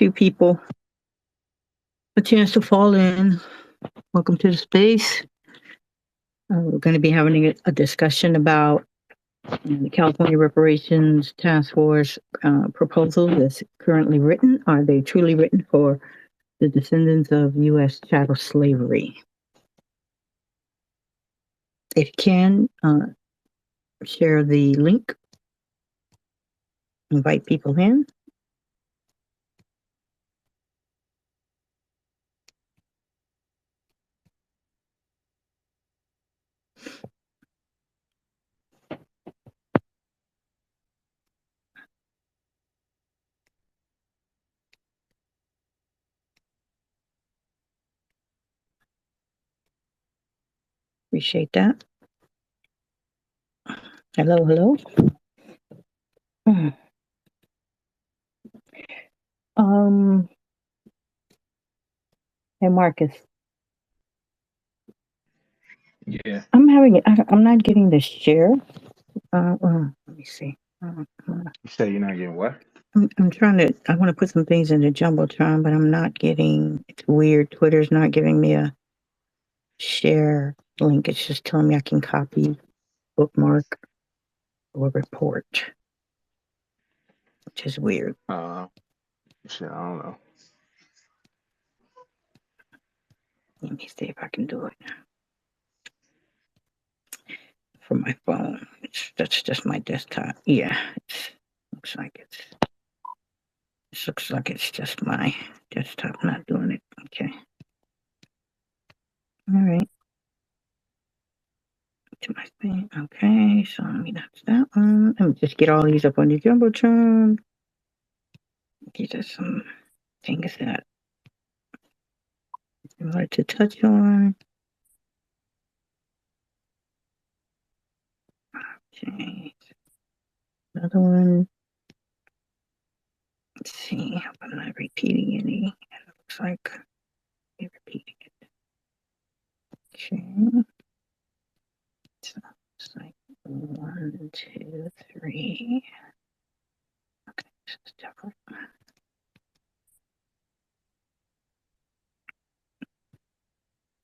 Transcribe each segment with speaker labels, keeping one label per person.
Speaker 1: few people a chance to fall in. Welcome to the space. We're going to be having a discussion about the California Reparations Task Force proposal that's currently written. Are they truly written for the descendants of U.S. chattel slavery? If you can, share the link, invite people in. Appreciate that. Hello, hello. Hey, Marcus.
Speaker 2: Yeah.
Speaker 1: I'm not getting the share. Let me see.
Speaker 2: You say you're not getting what?
Speaker 1: I'm trying to, I want to put some things in the Jumbotron, but I'm not getting, it's weird. Twitter's not giving me a share link. It's just telling me I can copy, bookmark, or report, which is weird.
Speaker 2: Shit, I don't know.
Speaker 1: Let me see if I can do it from my phone. That's just my desktop. Yeah, looks like it's just my desktop not doing it. Okay. All right. To my thing. Okay, so that's that one. Let me just get all these up on the Jumbotron. These are some things that I like to touch on. Okay. Another one. Let's see. Hope I'm not repeating any. It looks like I'm repeating it. Okay. So it's like 1, 2, 3. Okay, this is different.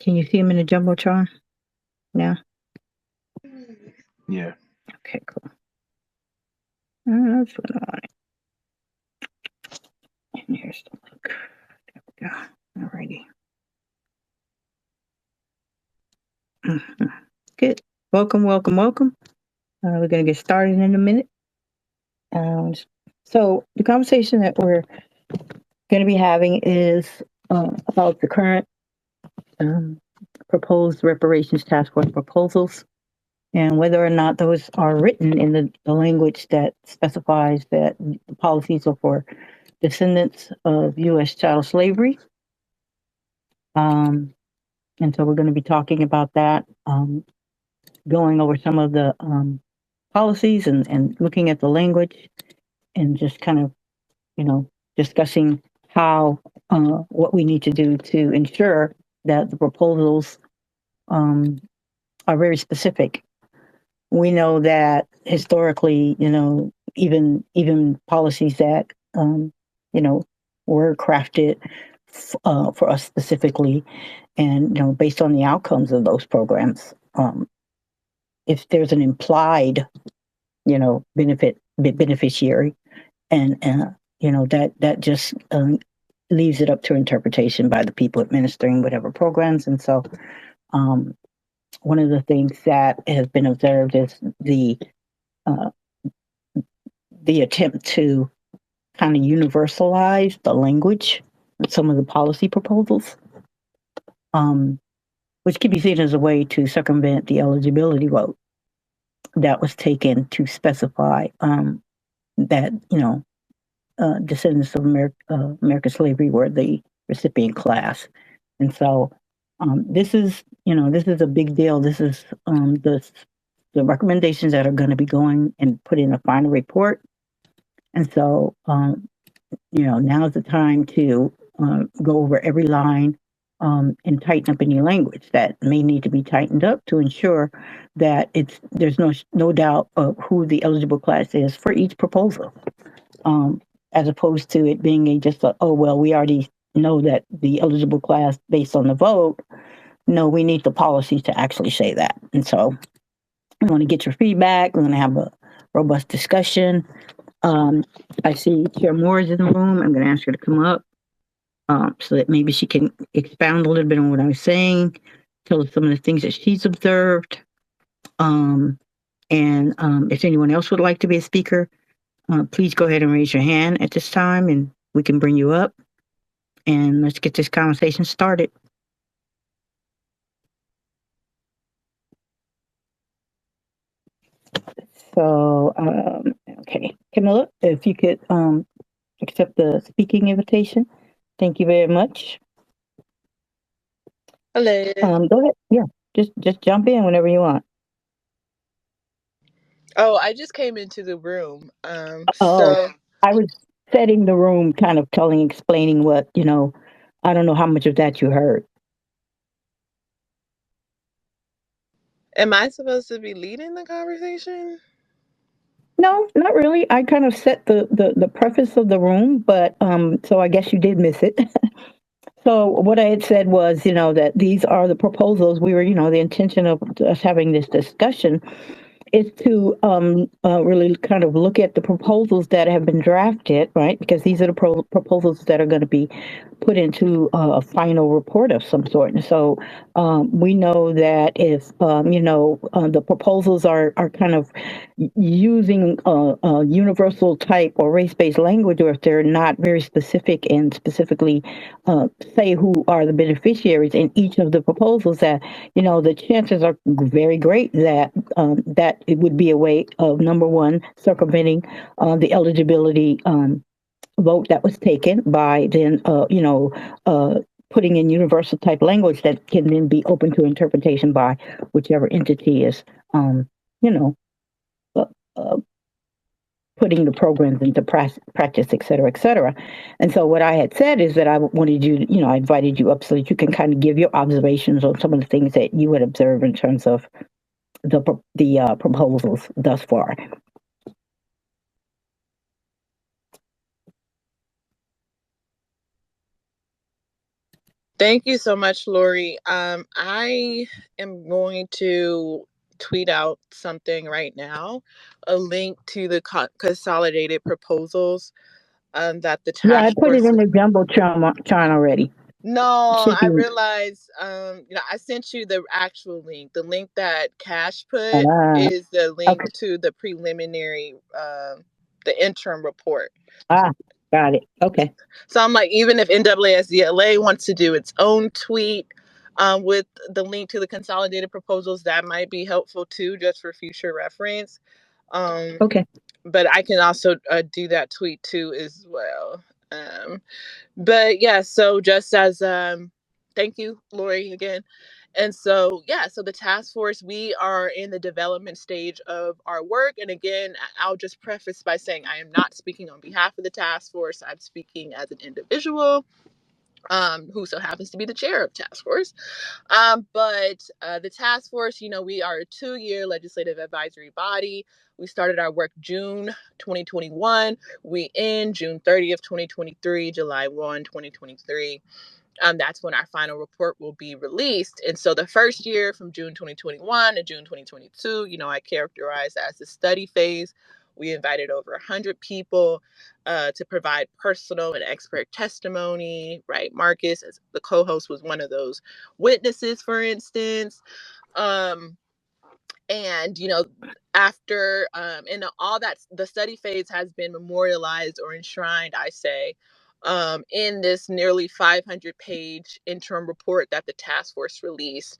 Speaker 1: Can you see them in the Jumbotron now?
Speaker 2: Yeah.
Speaker 1: Okay, cool. That's what I wanted. And here's the link. There we go. Alrighty. Good. Welcome. We're going to get started in a minute. So the conversation that we're going to be having is about the current proposed reparations task force proposals and whether or not those are written in the language that specifies that the policies are for descendants of U.S. chattel slavery. And so we're going to be talking about that, going over some of the policies and looking at the language and just kind of, discussing how, what we need to do to ensure that the proposals are very specific. We know that historically, even policies that, were crafted for us specifically, and, based on the outcomes of those programs, if there's an implied, beneficiary, and that just leaves it up to interpretation by the people administering whatever programs. And so, one of the things that has been observed is the attempt to kind of universalize the language in some of the policy proposals, which can be seen as a way to circumvent the eligibility vote that was taken to specify that, descendants of American slavery were the recipient class. And so this is a big deal. This is the recommendations that are going to be going and put in a final report. And so, now's the time to go over every line and tighten up any language that may need to be tightened up to ensure that there's no doubt of who the eligible class is for each proposal. as opposed to it being oh, well, we already know that the eligible class based on the vote. No, we need the policies to actually say that. And so we want to get your feedback. We're going to have a robust discussion. I see Chair Moore is in the room. I'm going to ask her to come up so that maybe she can expound a little bit on what I was saying, tell us some of the things that she's observed. If anyone else would like to be a speaker, please go ahead and raise your hand at this time and we can bring you up. And let's get this conversation started. So, okay, Camilla, if you could accept the speaking invitation. Thank you very much.
Speaker 3: Hello.
Speaker 1: Go ahead. Yeah, just jump in whenever you want.
Speaker 3: Oh, I just came into the room.
Speaker 1: So I was setting the room, kind of explaining what, I don't know how much of that you heard.
Speaker 3: Am I supposed to be leading the conversation?
Speaker 1: No, not really. I kind of set the preface of the room, but so I guess you did miss it. So what I had said was, that these are the proposals. We were, the intention of us having this discussion is to really kind of look at the proposals that have been drafted, right? Because these are the proposals that are going to be put into a final report of some sort. And so we know that if, the proposals are kind of using a universal type or race-based language, or if they're not very specific and specifically say who are the beneficiaries in each of the proposals, that, the chances are very great that that it would be a way of, number one, circumventing the eligibility vote that was taken by then, putting in universal type language that can then be open to interpretation by whichever entity is, you know, putting the programs into practice, et cetera, et cetera. And so what I had said is that I wanted you, I invited you up so that you can kind of give your observations on some of the things that you would observe in terms of the proposals thus far.
Speaker 3: Thank you so much, Lori. I am going to tweet out something right now, a link to the consolidated proposals that the task
Speaker 1: I put
Speaker 3: force.
Speaker 1: it in the jumbotron already.
Speaker 3: No, I realized, I sent you the actual link. The link that Cash put is the link to the preliminary, the interim report.
Speaker 1: Got it. Okay.
Speaker 3: So I'm like, even if NAASDLA wants to do its own tweet with the link to the consolidated proposals, that might be helpful too, just for future reference.
Speaker 1: Okay.
Speaker 3: But I can also do that tweet too as well. But yeah, so just as thank you, Lori, again. And so, yeah, so the task force, we are in the development stage of our work. And again, I'll just preface by saying I am not speaking on behalf of the task force. I'm speaking as an individual who so happens to be the chair of task force. But the task force, we are a 2-year legislative advisory body. We started our work June 2021. We end June 30th, 2023, July 1, 2023. That's when our final report will be released. And so the first year from June 2021 to June 2022, I characterized as the study phase. We invited over 100 people to provide personal and expert testimony, right? Marcus, as the co-host, was one of those witnesses, for instance. And, after, and all that, the study phase has been memorialized or enshrined, I say, in this nearly 500-page interim report that the task force released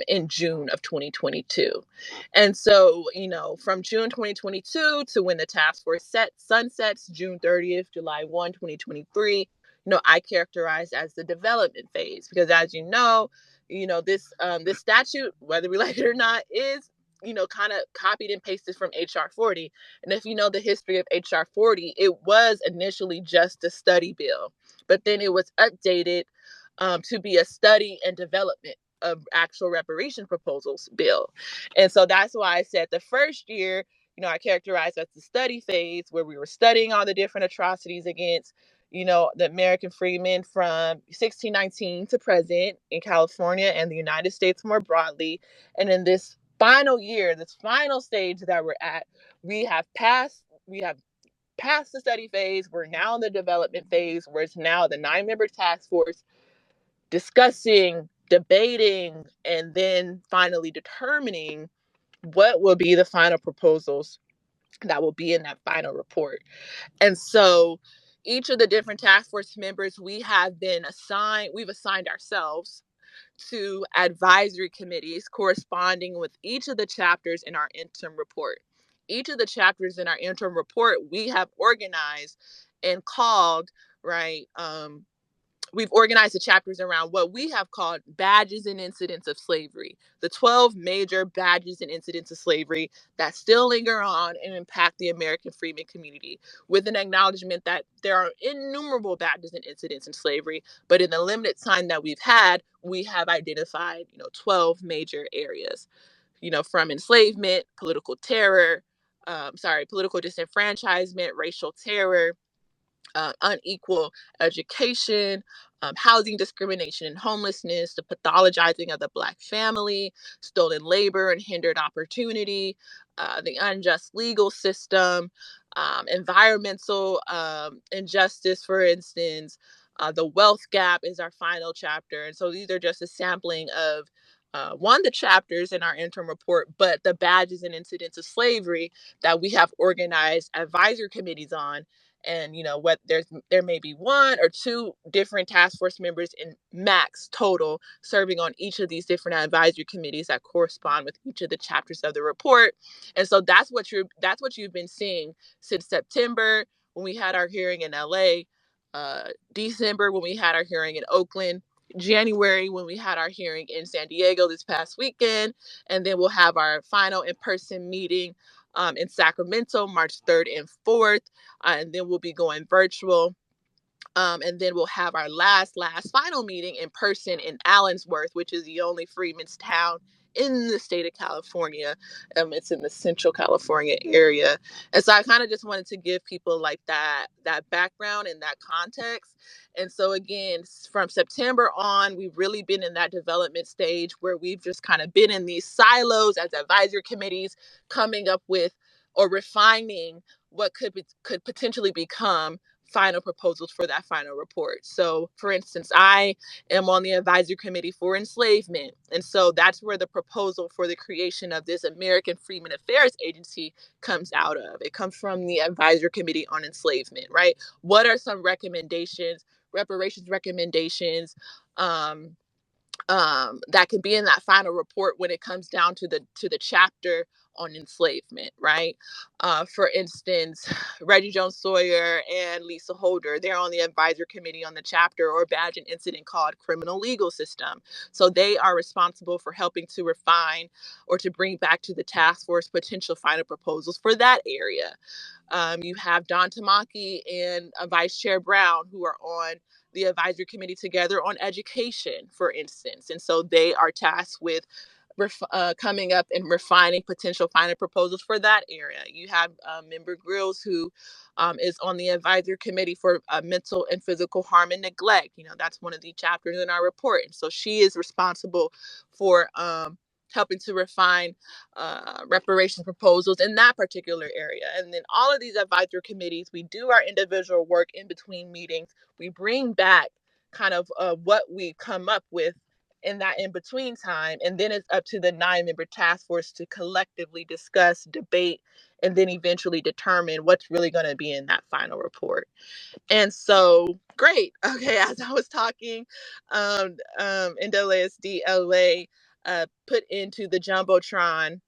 Speaker 3: in June of 2022. And so, from June 2022 to when the task force sunsets, June 30th, July 1, 2023, I characterized as the development phase, because as this statute, whether we like it or not, is kind of copied and pasted from HR 40. And if you know the history of HR 40, it was initially just a study bill, but then it was updated to be a study and development of actual reparation proposals bill. And so that's why I said the first year, I characterized as the study phase, where we were studying all the different atrocities against, the American freedmen from 1619 to present in California and the United States more broadly. And in this final year, this final stage that we're at, we have passed the study phase. We're now in the development phase, where it's now the 9-member task force discussing, debating, and then finally determining what will be the final proposals that will be in that final report. And so each of the different task force members, we've assigned ourselves to advisory committees corresponding with each of the chapters in our interim report. Each of the chapters in our interim report, we have organized and called, right? We've organized the chapters around what we have called badges and incidents of slavery, the 12 major badges and incidents of slavery that still linger on and impact the American freedmen community, with an acknowledgement that there are innumerable badges and incidents in slavery, but in the limited time that we've had, we have identified, 12 major areas, from enslavement, political terror, political disenfranchisement, racial terror, unequal education, housing discrimination and homelessness, the pathologizing of the Black family, stolen labor and hindered opportunity, the unjust legal system, environmental injustice, for instance. The wealth gap is our final chapter. And so these are just a sampling of the chapters in our interim report, but the badges and incidents of slavery that we have organized advisory committees on. And what there may be 1 or 2 different task force members in max total serving on each of these different advisory committees that correspond with each of the chapters of the report. And so that's what you've been seeing since September, when we had our hearing in LA, December when we had our hearing in Oakland, January when we had our hearing in San Diego this past weekend, and then we'll have our final in-person meeting in Sacramento, March 3rd and 4th. And then we'll be going virtual. And then we'll have our last final meeting in person in Allensworth, which is the only freedmen's town in the state of California. It's in the Central California area. And so I kind of just wanted to give people like that background and that context. And so again, from September on, we've really been in that development stage where we've just kind of been in these silos as advisory committees, coming up with or refining what could potentially become final proposals for that final report. So, for instance, I am on the advisory committee for enslavement. And so that's where the proposal for the creation of this American Freedmen Affairs Agency comes out of. It comes from the advisory committee on enslavement, right? What are some reparations recommendations, that can be in that final report when it comes down to the chapter on enslavement, right? For instance, Reggie Jones Sawyer and Lisa Holder, they're on the advisory committee on the chapter or badge and incident called criminal legal system. So they are responsible for helping to refine or to bring back to the task force potential final proposals for that area. You have Don Tamaki and Vice Chair Brown, who are on the advisory committee together on education, for instance. And so they are tasked with coming up and refining potential final proposals for that area. You have Member Grills, who is on the advisory committee for mental and physical harm and neglect. That's one of the chapters in our report. And so she is responsible for helping to refine reparations proposals in that particular area. And then all of these advisory committees, we do our individual work in between meetings. We bring back kind of what we come up with in that in-between time. And then it's up to the 9-member task force to collectively discuss, debate, and then eventually determine what's really going to be in that final report. And so, great. Okay, as I was talking, NAASD LA put into the Jumbotron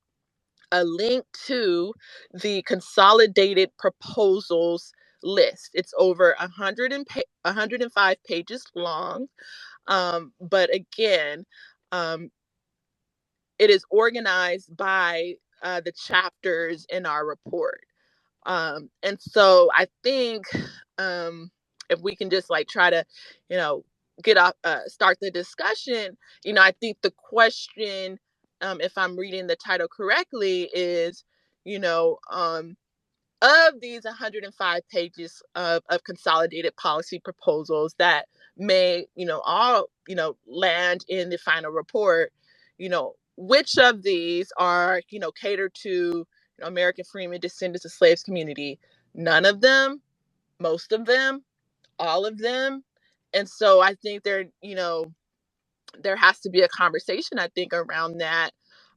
Speaker 3: a link to the consolidated proposals list. It's over 105 pages long. But again, it is organized by the chapters in our report. And so I think if we can just try to, get off, start the discussion, I think the question, if I'm reading the title correctly, is, of these 105 pages of consolidated policy proposals that may, all, land in the final report, which of these are, catered to American freemen, descendants of slaves community? None of them, most of them, all of them. And so I think there has to be a conversation, I think, around that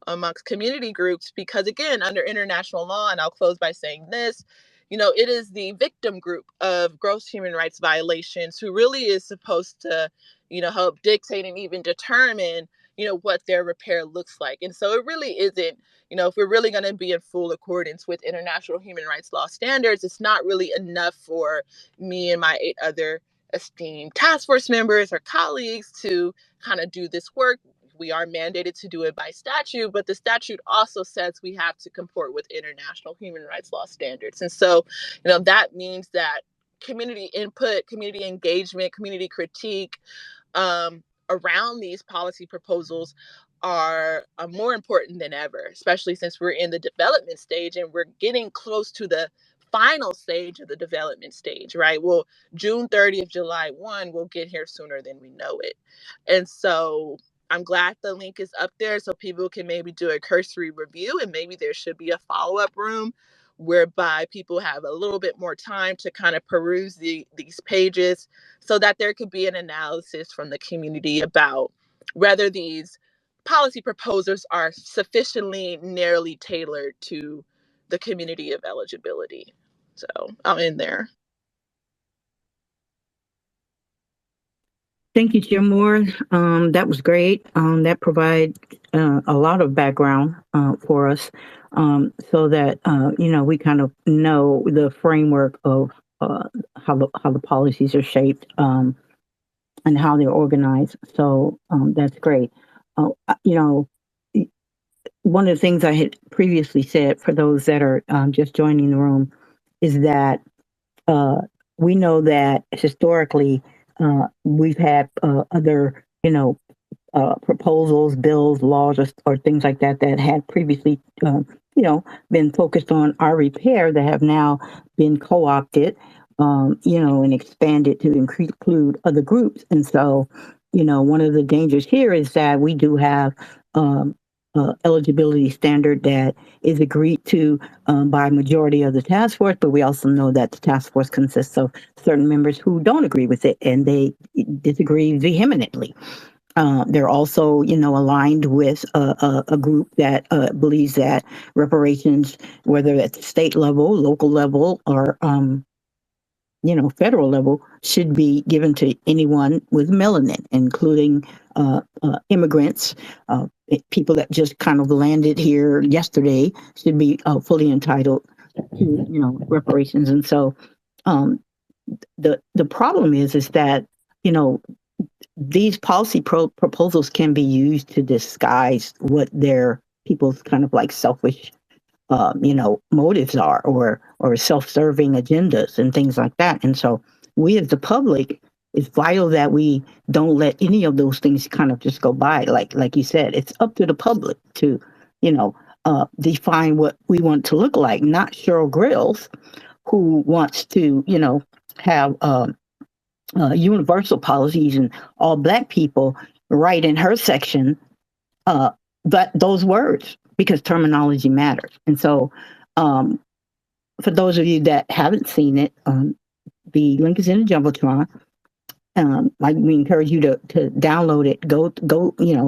Speaker 3: amongst community groups, because again, under international law, and I'll close by saying this, it is the victim group of gross human rights violations who really is supposed to, help dictate and even determine, what their repair looks like. And so it really isn't, if we're really going to be in full accordance with international human rights law standards, it's not really enough for me and my 8 other esteemed task force members or colleagues to kind of do this work. We are mandated to do it by statute, but the statute also says we have to comport with international human rights law standards. And so, that means that community input, community engagement, community critique around these policy proposals are more important than ever, especially since we're in the development stage and we're getting close to the final stage of the development stage, right? Well, June 30th, July 1, we'll get here sooner than we know it. And so I'm glad the link is up there so people can maybe do a cursory review, and maybe there should be a follow-up room whereby people have a little bit more time to kind of peruse these pages so that there could be an analysis from the community about whether these policy proposals are sufficiently narrowly tailored to the community of eligibility. So I'm in there.
Speaker 1: Thank you, Chair Moore. That was great. That provides a lot of background for us, so that we kind of know the framework of how the policies are shaped and how they're organized. So that's great. One of the things I had previously said for those that are just joining the room is that we know that historically we've had other, proposals, bills, laws, or things like that that had previously, been focused on our repair that have now been co-opted, and expanded to include other groups. And so, one of the dangers here is that we do have eligibility standard that is agreed to by majority of the task force, but we also know that the task force consists of certain members who don't agree with it, and they disagree vehemently. They're also, aligned with a group that believes that reparations, whether at the state level, local level, or federal level, should be given to anyone with melanin, including immigrants, people that just kind of landed here yesterday should be fully entitled to, reparations. And so the problem is that, these policy proposals can be used to disguise what their people's kind of like selfish motives are, or self-serving agendas and things like that. And so we as the public, it's vital that we don't let any of those things kind of just go by. Like you said, it's up to the public to, define what we want to look like, not Cheryl Grills, who wants to, have universal policies and all Black people write in her section, but those words, because terminology matters. And so for those of you that haven't seen it, the link is in the Jumbotron. We encourage you to download it,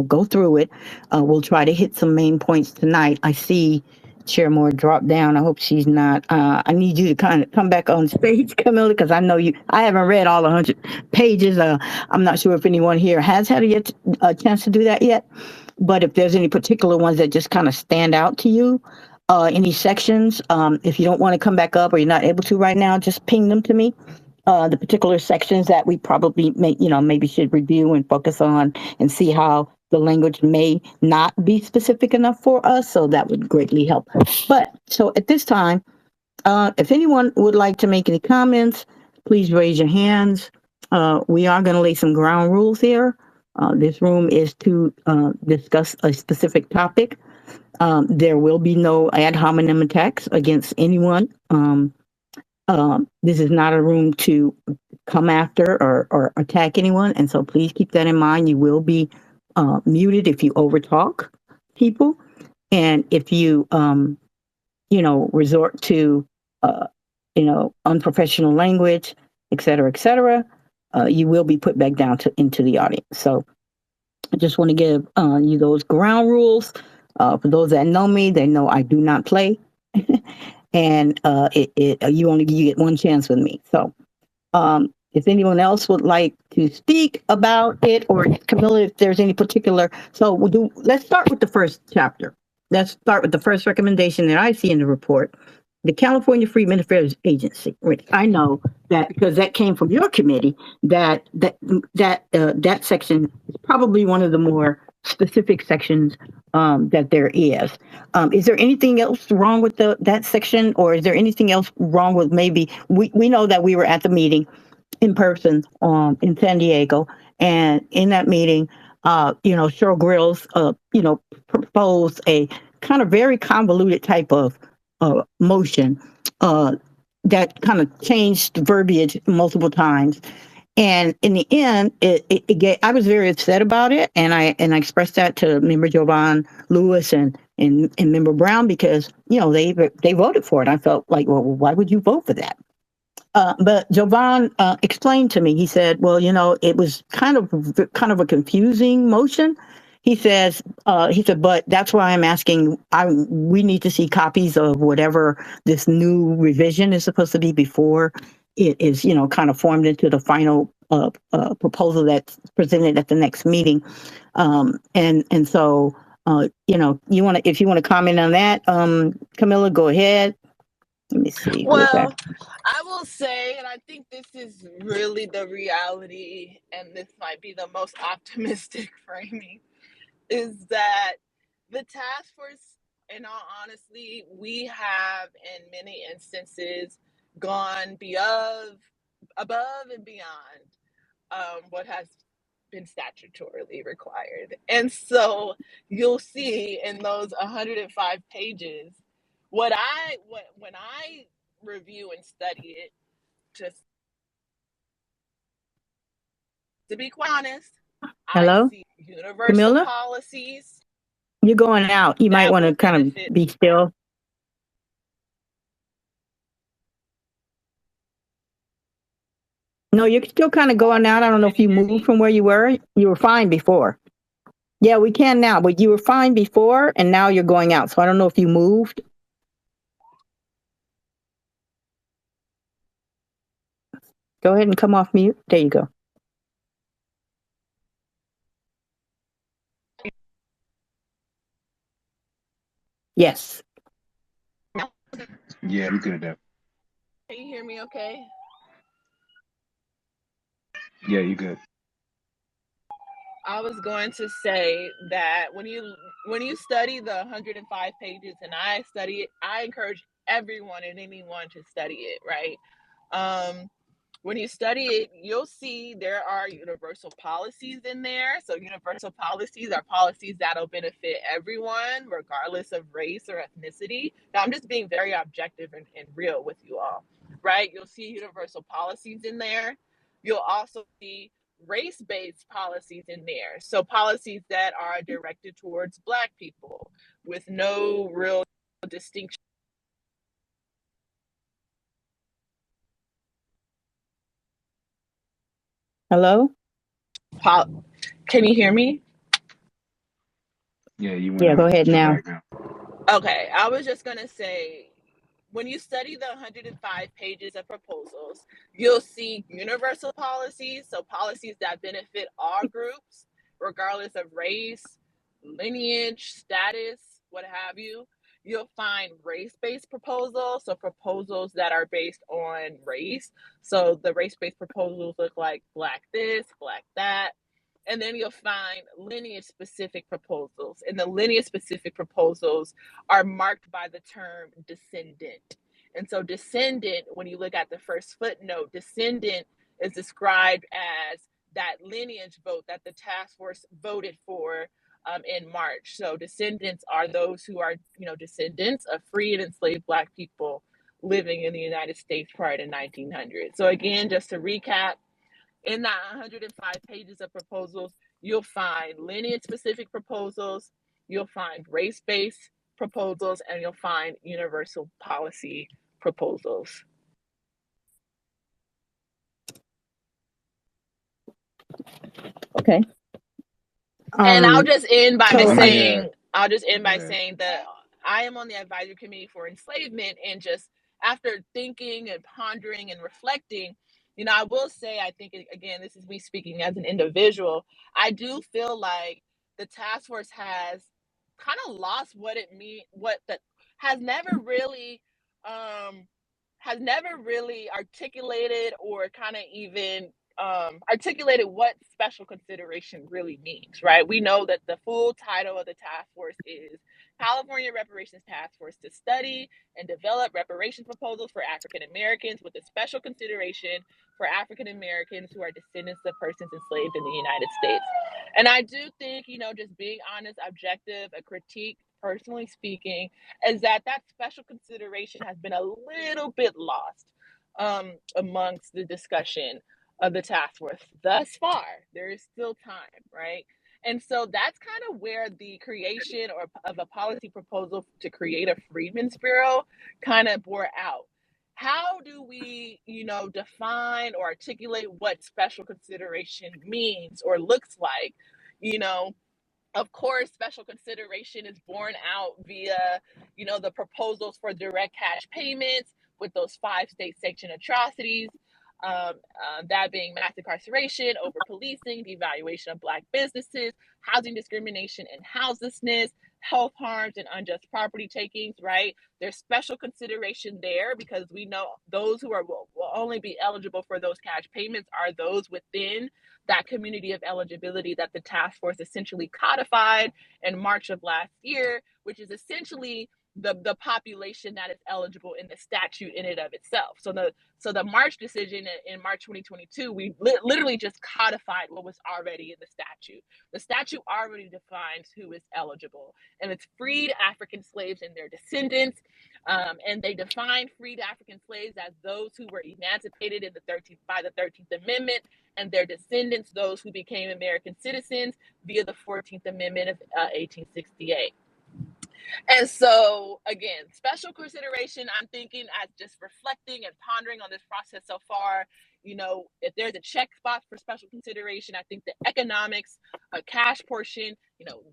Speaker 1: go through it. We'll try to hit some main points tonight. I see Chair Moore drop down. I hope she's not. I need you to kind of come back on stage, Camilla, because I know I haven't read all 100 pages. I'm not sure if anyone here has had a chance to do that yet. But if there's any particular ones that just kind of stand out to you, any sections, if you don't want to come back up or you're not able to right now, just ping them to me. The particular sections that we probably maybe should review and focus on and see how the language may not be specific enough for us. So that would greatly help. But so at this time, if anyone would like to make any comments, please raise your hands. We are going to lay some ground rules here. This room is to discuss a specific topic. There will be no ad hominem attacks against anyone. This is not a room to come after or attack anyone, and so please keep that in mind. You will be muted if you overtalk people, and if you resort to unprofessional language, et cetera, you will be put back down into the audience. So I just want to give you those ground rules. For those that know me, they know I do not play. And you get one chance with me. So if anyone else would like to speak about it, or Camilla, if there's any particular, let's start with the first chapter. Let's start with the first recommendation that I see in the report. The California Freedmen Affairs Agency, which I know that because that came from your committee, that section is probably one of the more specific sections that there is. Is there anything else wrong with that section, or is there anything else wrong with maybe we know that we were at the meeting in person in San Diego, and in that meeting, Cheryl Grills, proposed a kind of very convoluted type of motion that kind of changed the verbiage multiple times. And in the end, I was very upset about it, and I expressed that to Member Jovan Lewis and Member Brown, because they voted for it. I felt like, well, why would you vote for that? But Jovan explained to me. He said, well, it was kind of a confusing motion. He said, but that's why I'm asking. We need to see copies of whatever this new revision is supposed to be before it is, kind of formed into the final proposal that's presented at the next meeting. And so, if you want to comment on that, Camilla, go ahead. Let me see.
Speaker 3: Well, I will say, and I think this is really the reality, and this might be the most optimistic framing, is that the task force, in all honesty, we have in many instances gone above and beyond what has been statutorily required. And so you'll see in those 105 pages, when I review and study it, just to be quite honest,
Speaker 1: Hello?
Speaker 3: I see universal
Speaker 1: Camilla?
Speaker 3: policies.
Speaker 1: You're going out. You might want to kind of be still. No, you're still kind of going out. I don't know if you moved from where you were. You were fine before. Yeah, we can now, but you were fine before, and now you're going out. So I don't know if you moved. Go ahead and come off mute. There you go. Yes.
Speaker 2: Yeah, we good at that.
Speaker 3: Can you hear me okay?
Speaker 2: Yeah, you good.
Speaker 3: I was going to say that when you study the 105 pages, and I study it, I encourage everyone and anyone to study it, right? When you study it, you'll see there are universal policies in there. So universal policies are policies that'll benefit everyone, regardless of race or ethnicity. Now, I'm just being very objective and real with you all, right? You'll see universal policies in there. You'll also see race-based policies in there. So policies that are directed towards Black people with no real distinction.
Speaker 1: Hello?
Speaker 3: Can you hear me?
Speaker 2: Yeah, you went
Speaker 1: Yeah,
Speaker 2: out.
Speaker 1: go ahead now.
Speaker 3: Okay, I was just going to say, when you study the 105 pages of proposals, you'll see universal policies, so policies that benefit all groups, regardless of race, lineage, status, what have you. You'll find race-based proposals, so proposals that are based on race. So the race-based proposals look like Black this, Black that. And then you'll find lineage-specific proposals. And the lineage-specific proposals are marked by the term descendant. And so descendant, when you look at the first footnote, descendant is described as that lineage vote that the task force voted for in March. So descendants are those who are, descendants of free and enslaved Black people living in the United States prior to 1900. So again, just to recap, in that 105 pages of proposals, you'll find lineage-specific proposals, you'll find race-based proposals, and you'll find universal policy proposals.
Speaker 1: Okay.
Speaker 3: And I'll just end by saying, that I am on the advisory committee for enslavement, and just after thinking and pondering and reflecting, I will say, I think, again, this is me speaking as an individual, I do feel like the task force has kind of lost what it means, has never really articulated or kind of even articulated what special consideration really means, right? We know that the full title of the task force is California Reparations Task Force to study and develop reparations proposals for African Americans with a special consideration for African Americans who are descendants of persons enslaved in the United States. And I do think, just being honest, objective, a critique, personally speaking, is that special consideration has been a little bit lost amongst the discussion of the task force thus far. There is still time, right? And so that's kind of where the creation of a policy proposal to create a Freedmen's Bureau kind of bore out. How do we, define or articulate what special consideration means or looks like? Of course, special consideration is borne out via, the proposals for direct cash payments with those 5 state sanctioned atrocities, that being mass incarceration, over policing, devaluation of Black businesses, housing discrimination and houselessness, health harms, and unjust property takings, right? There's special consideration there because we know those who will only be eligible for those cash payments are those within that community of eligibility that the task force essentially codified in March of last year, which is essentially the population that is eligible in the statute in and of itself. So the March decision in March 2022, we literally just codified what was already in the statute. The statute already defines who is eligible, and it's freed African slaves and their descendants. And they define freed African slaves as those who were emancipated by the 13th Amendment, and their descendants, those who became American citizens via the 14th Amendment of 1868. And so, again, special consideration, I'm thinking as just reflecting and pondering on this process so far, if there's a checkbox for special consideration, I think the economics, a cash portion,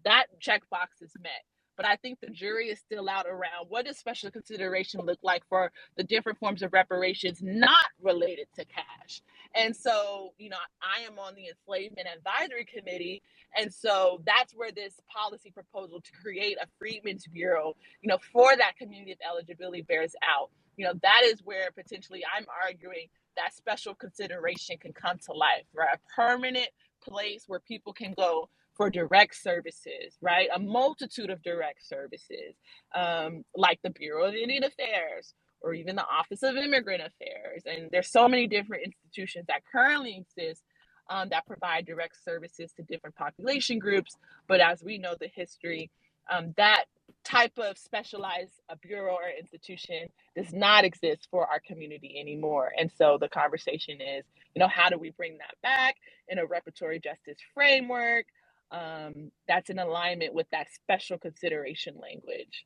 Speaker 3: that checkbox is met. But I think the jury is still out around what does special consideration look like for the different forms of reparations not related to cash. And so, I am on the Enslavement Advisory Committee. And so that's where this policy proposal to create a Freedmen's Bureau, for that community of eligibility bears out. That is where potentially I'm arguing that special consideration can come to life, right? A permanent place where people can go for direct services, right? A multitude of direct services, like the Bureau of Indian Affairs or even the Office of Immigrant Affairs. And there's so many different institutions that currently exist that provide direct services to different population groups. But as we know the history, that type of specialized bureau or institution does not exist for our community anymore. And so the conversation is, how do we bring that back in a reparatory justice framework that's in alignment with that special consideration language?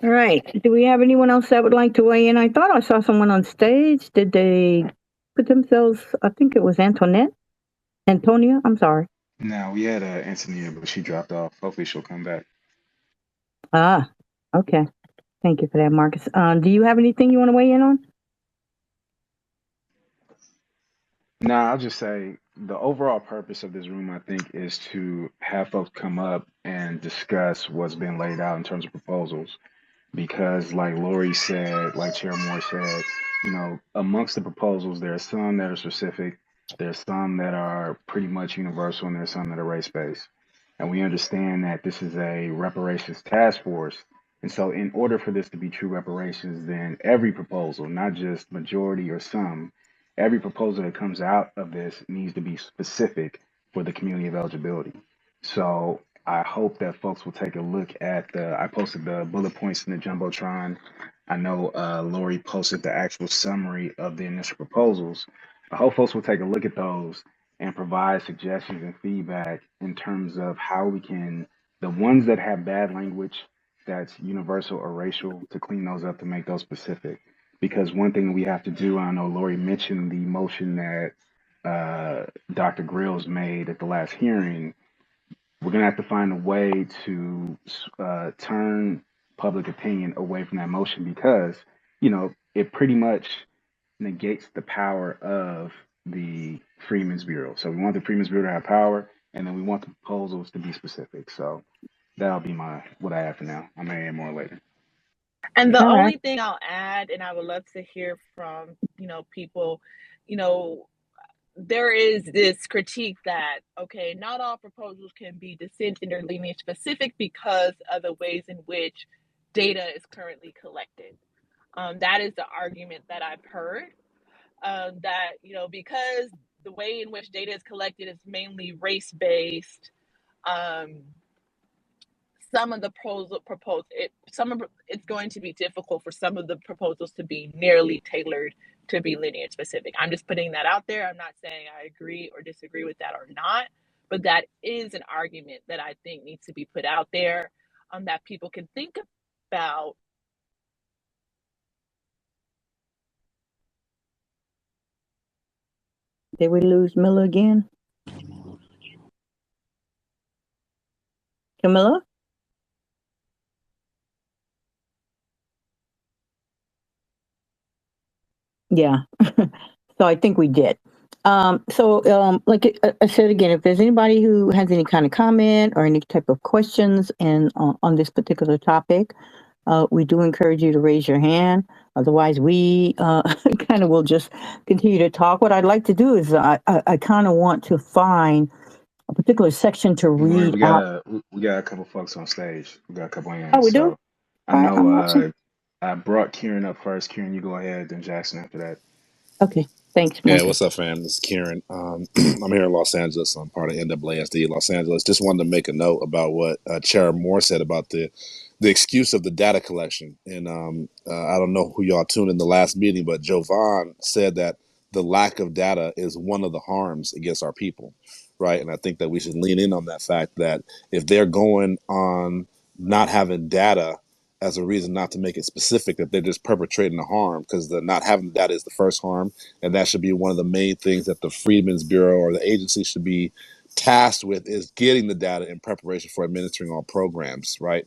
Speaker 1: All right. Do we have anyone else that would like to weigh in? I thought I saw someone on stage. Did they put themselves? I think it was Antonia. I'm sorry.
Speaker 2: No, we had Antonia, but she dropped off. Hopefully she'll come back.
Speaker 1: Ah, okay. Thank you for that, Marcus. Do you have anything you want to weigh in on?
Speaker 2: No, I'll just say the overall purpose of this room, I think, is to have folks come up and discuss what's been laid out in terms of proposals. Because, like Lori said, like Chair Moore said, amongst the proposals, there are some that are specific, there's some that are pretty much universal, and there's some that are race-based. And we understand that this is a reparations task force. And so in order for this to be true reparations, then every proposal, not just majority or some, every proposal that comes out of this needs to be specific for the community of eligibility. So I hope that folks will take a look at I posted the bullet points in the Jumbotron. I know Lori posted the actual summary of the initial proposals. I hope folks will take a look at those and provide suggestions and feedback in terms of how we can, the ones that have bad language that's universal or racial, to clean those up to make those specific. Because one thing we have to do, I know Lori mentioned the motion that Dr. Grills made at the last hearing. We're going to have to find a way to turn public opinion away from that motion because, it pretty much negates the power of the Freedmen's Bureau. So we want the Freedmen's Bureau to have power, and then we want the proposals to be specific. So that'll be what I have for now. I may add more later.
Speaker 3: And the
Speaker 1: All right.
Speaker 3: only thing I'll add, and I would love to hear from, people, there is this critique that, okay, not all proposals can be descendant or lineage specific because of the ways in which data is currently collected. That is the argument that I've heard, that, because the way in which data is collected is mainly race-based, some of the it's going to be difficult for some of the proposals to be nearly tailored to be lineage specific. I'm just putting that out there. I'm not saying I agree or disagree with that or not, but that is an argument that I think needs to be put out there, that people can think about.
Speaker 1: Did we lose Miller again? Camilla? Yeah. So I think we did. Like I said again, if there's anybody who has any kind of comment or any type of questions on this particular topic, we do encourage you to raise your hand. Otherwise, we kind of will just continue to talk. What I'd like to do is I kind of want to find a particular section to
Speaker 2: Lori,
Speaker 1: read out.
Speaker 2: we got a couple folks on stage. We got a couple hands.
Speaker 1: Oh, we do?
Speaker 2: So I
Speaker 1: All right, I'm watching.
Speaker 2: know I brought Kieran up first. Kieran, you go ahead, then Jackson after that.
Speaker 1: Okay, thanks,
Speaker 4: Yeah,
Speaker 1: Morgan.
Speaker 4: what's up, fam? This is Kieran. I'm here in Los Angeles. I'm part of NAASD Los Angeles. Just wanted to make a note about what Chair Moore said about the excuse of the data collection. And I don't know who y'all tuned in the last meeting, but Jovan said that the lack of data is one of the harms against our people, right? And I think that we should lean in on that fact that if they're going on not having data as a reason not to make it specific, that they're just perpetrating the harm, because the not having data is the first harm. And that should be one of the main things that the Freedmen's Bureau or the agency should be tasked with, is getting the data in preparation for administering all programs, right?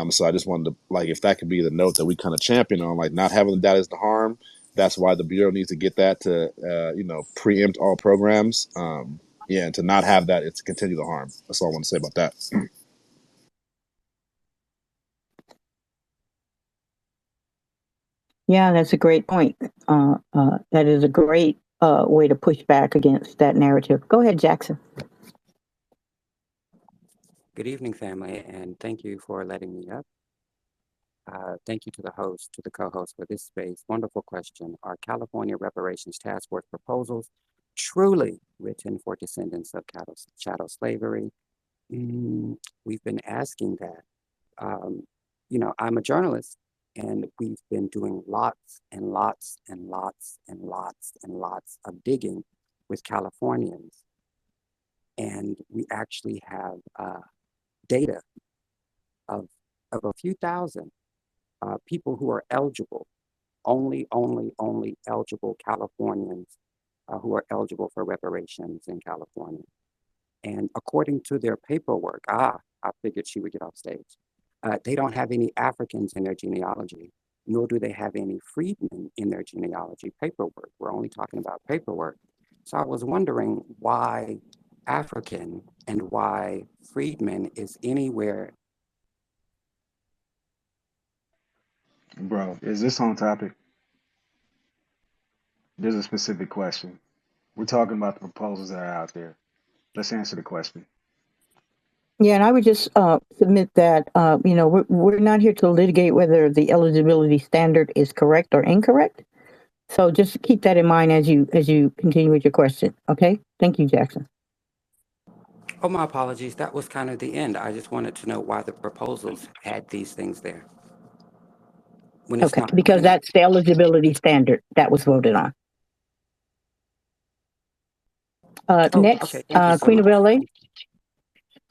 Speaker 4: So I just wanted to, like, if that could be the note that we kind of champion on, like, not having the data is the harm. That's why the Bureau needs to get that to, preempt all programs. And to not have that, it's to continue the harm. That's all I want to say about that.
Speaker 1: Yeah, that's a great point. That is a great way to push back against that narrative. Go ahead, Jackson.
Speaker 5: Good evening, family, and thank you for letting me up. Thank you to the co-host for this space. Wonderful question. Are California Reparations Task Force proposals truly written for descendants of chattel slavery? We've been asking that. I'm a journalist, and we've been doing lots and lots and lots and lots and lots of digging with Californians. And we actually have data of a few thousand people who are eligible, only eligible Californians who are eligible for reparations in California. And according to their paperwork, I figured she would get off stage. They don't have any Africans in their genealogy, nor do they have any freedmen in their genealogy paperwork. We're only talking about paperwork. So I was wondering why African and why freedmen is anywhere.
Speaker 2: Bro, is this on topic? There's a specific question. We're talking about the proposals that are out there. Let's answer the question.
Speaker 1: Yeah, and I would just submit that, we're not here to litigate whether the eligibility standard is correct or incorrect. So just keep that in mind as you continue with your question. Okay. Thank you, Jackson.
Speaker 5: Oh, my apologies. That was kind of the end. I just wanted to know why the proposals had these things there when it's
Speaker 1: Okay,
Speaker 5: not
Speaker 1: because
Speaker 5: finished.
Speaker 1: that's the eligibility standard that was voted on.
Speaker 5: Oh,
Speaker 1: Next,
Speaker 5: okay. Thank you so
Speaker 1: Queen of
Speaker 5: much.
Speaker 1: LA.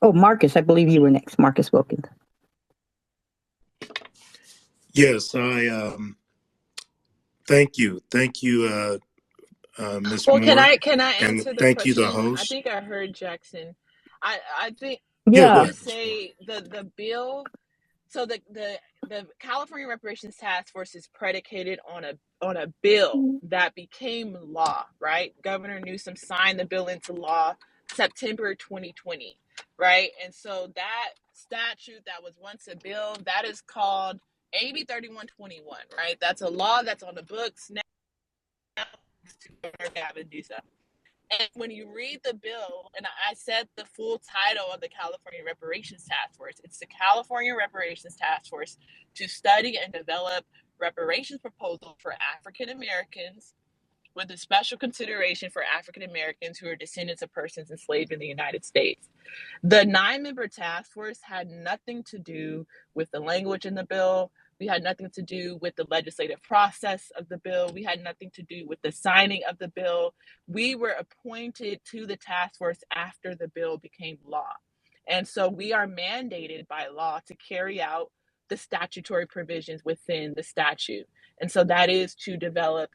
Speaker 1: Oh, Marcus, I believe you were next. Marcus Wilkins.
Speaker 6: Yes, thank you, Miss
Speaker 3: Well,
Speaker 6: Moore,
Speaker 3: can I
Speaker 6: and
Speaker 3: answer the
Speaker 6: thank you, the
Speaker 3: question? I
Speaker 6: host.
Speaker 3: think I heard Jackson. I think
Speaker 6: Yeah,
Speaker 3: I
Speaker 6: go
Speaker 1: Yeah.
Speaker 3: would
Speaker 6: ahead, Miss Moore.
Speaker 3: say the bill. So the California Reparations Task Force is predicated on a bill that became law, right? Governor Newsom signed the bill into law September 2020, right? And so that statute that was once a bill that is called AB 3121, right? That's a law that's on the books now to Governor Gavin Newsom. And when you read the bill, and I said the full title of the California Reparations Task Force, it's the California Reparations Task Force to study and develop reparations proposal for African Americans with a special consideration for African Americans who are descendants of persons enslaved in the United States. The 9-member task force had nothing to do with the language in the bill. We had nothing to do with the legislative process of the bill. We had nothing to do with the signing of the bill. We were appointed to the task force after the bill became law. And so we are mandated by law to carry out the statutory provisions within the statute. And so that is to develop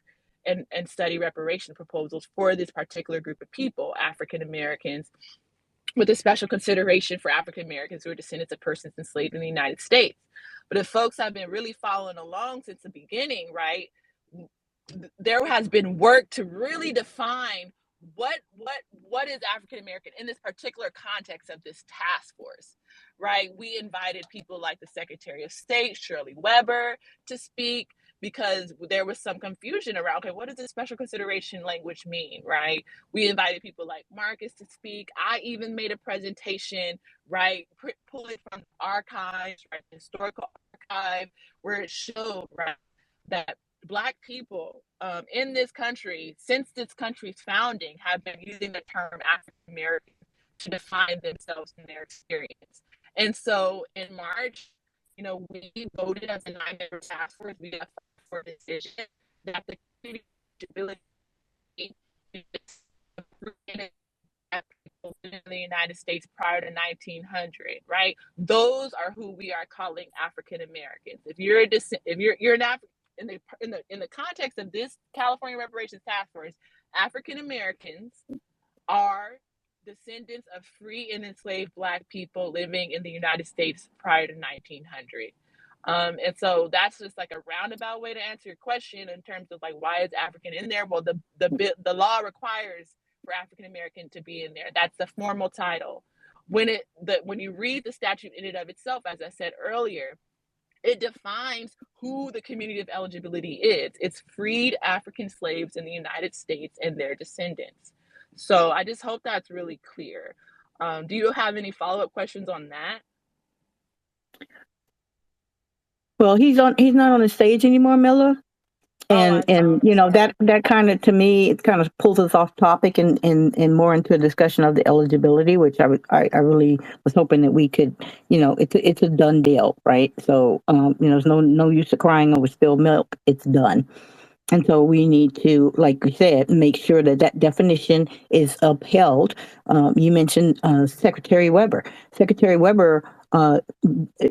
Speaker 3: and study reparation proposals for this particular group of people, African Americans, with a special consideration for African Americans who are descendants of persons enslaved in the United States. But if folks have been really following along since the beginning, right, there has been work to really define what is African American in this particular context of this task force, right? We invited people like the Secretary of State, Shirley Weber, to speak because there was some confusion around, okay, what does this special consideration language mean, right? We invited people like Marcus to speak. I even made a presentation, right, pulling from archives, right, historical archive, where it showed, right, that Black people in this country, since this country's founding, have been using the term African American to define themselves and their experience. And so in March, we voted as a 9-member task force. We got for a decision that the community ability people in the United States prior to 1900, right? Those are who we are calling African Americans. If you're an African in the context of this California Reparations Task Force, African Americans are descendants of free and enslaved Black people living in the United States prior to 1900. And so that's just like a roundabout way to answer your question in terms of like why is African in there? Well, the law requires for African American to be in there. That's the formal title. When you read the statute in and of itself, as I said earlier, it defines who the community of eligibility is. It's freed African slaves in the United States and their descendants. So I just hope that's really clear. Do you have any follow-up questions on that?
Speaker 1: Well, he's not on the stage anymore, Miller.
Speaker 3: Oh,
Speaker 1: And that kind of, to me, it kind of pulls us off topic and more into a discussion of the eligibility, which I really was hoping that we could, it's a done deal, right? So there's no use of crying over spilled milk. It's done. And so we need to, like we said, make sure that that definition is upheld. You mentioned Secretary Weber. Secretary Weber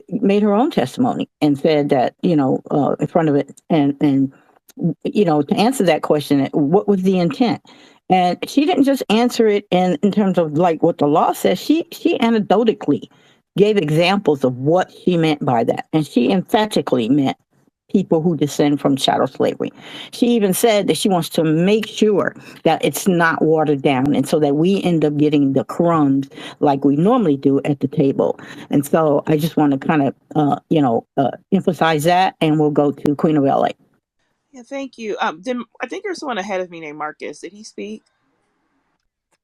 Speaker 1: made her own testimony and said that, in front of it, and to answer that question, what was the intent? And she didn't just answer it in terms of like what the law says. She anecdotally gave examples of what she meant by that. And she emphatically meant people who descend from chattel slavery. She even said that she wants to make sure that it's not watered down, and so that we end up getting the crumbs like we normally do at the table. And so I just want to kind of, emphasize that, and we'll go to Queen of LA.
Speaker 7: Yeah, thank you. I think there's someone ahead of me named Marcus. Did he speak?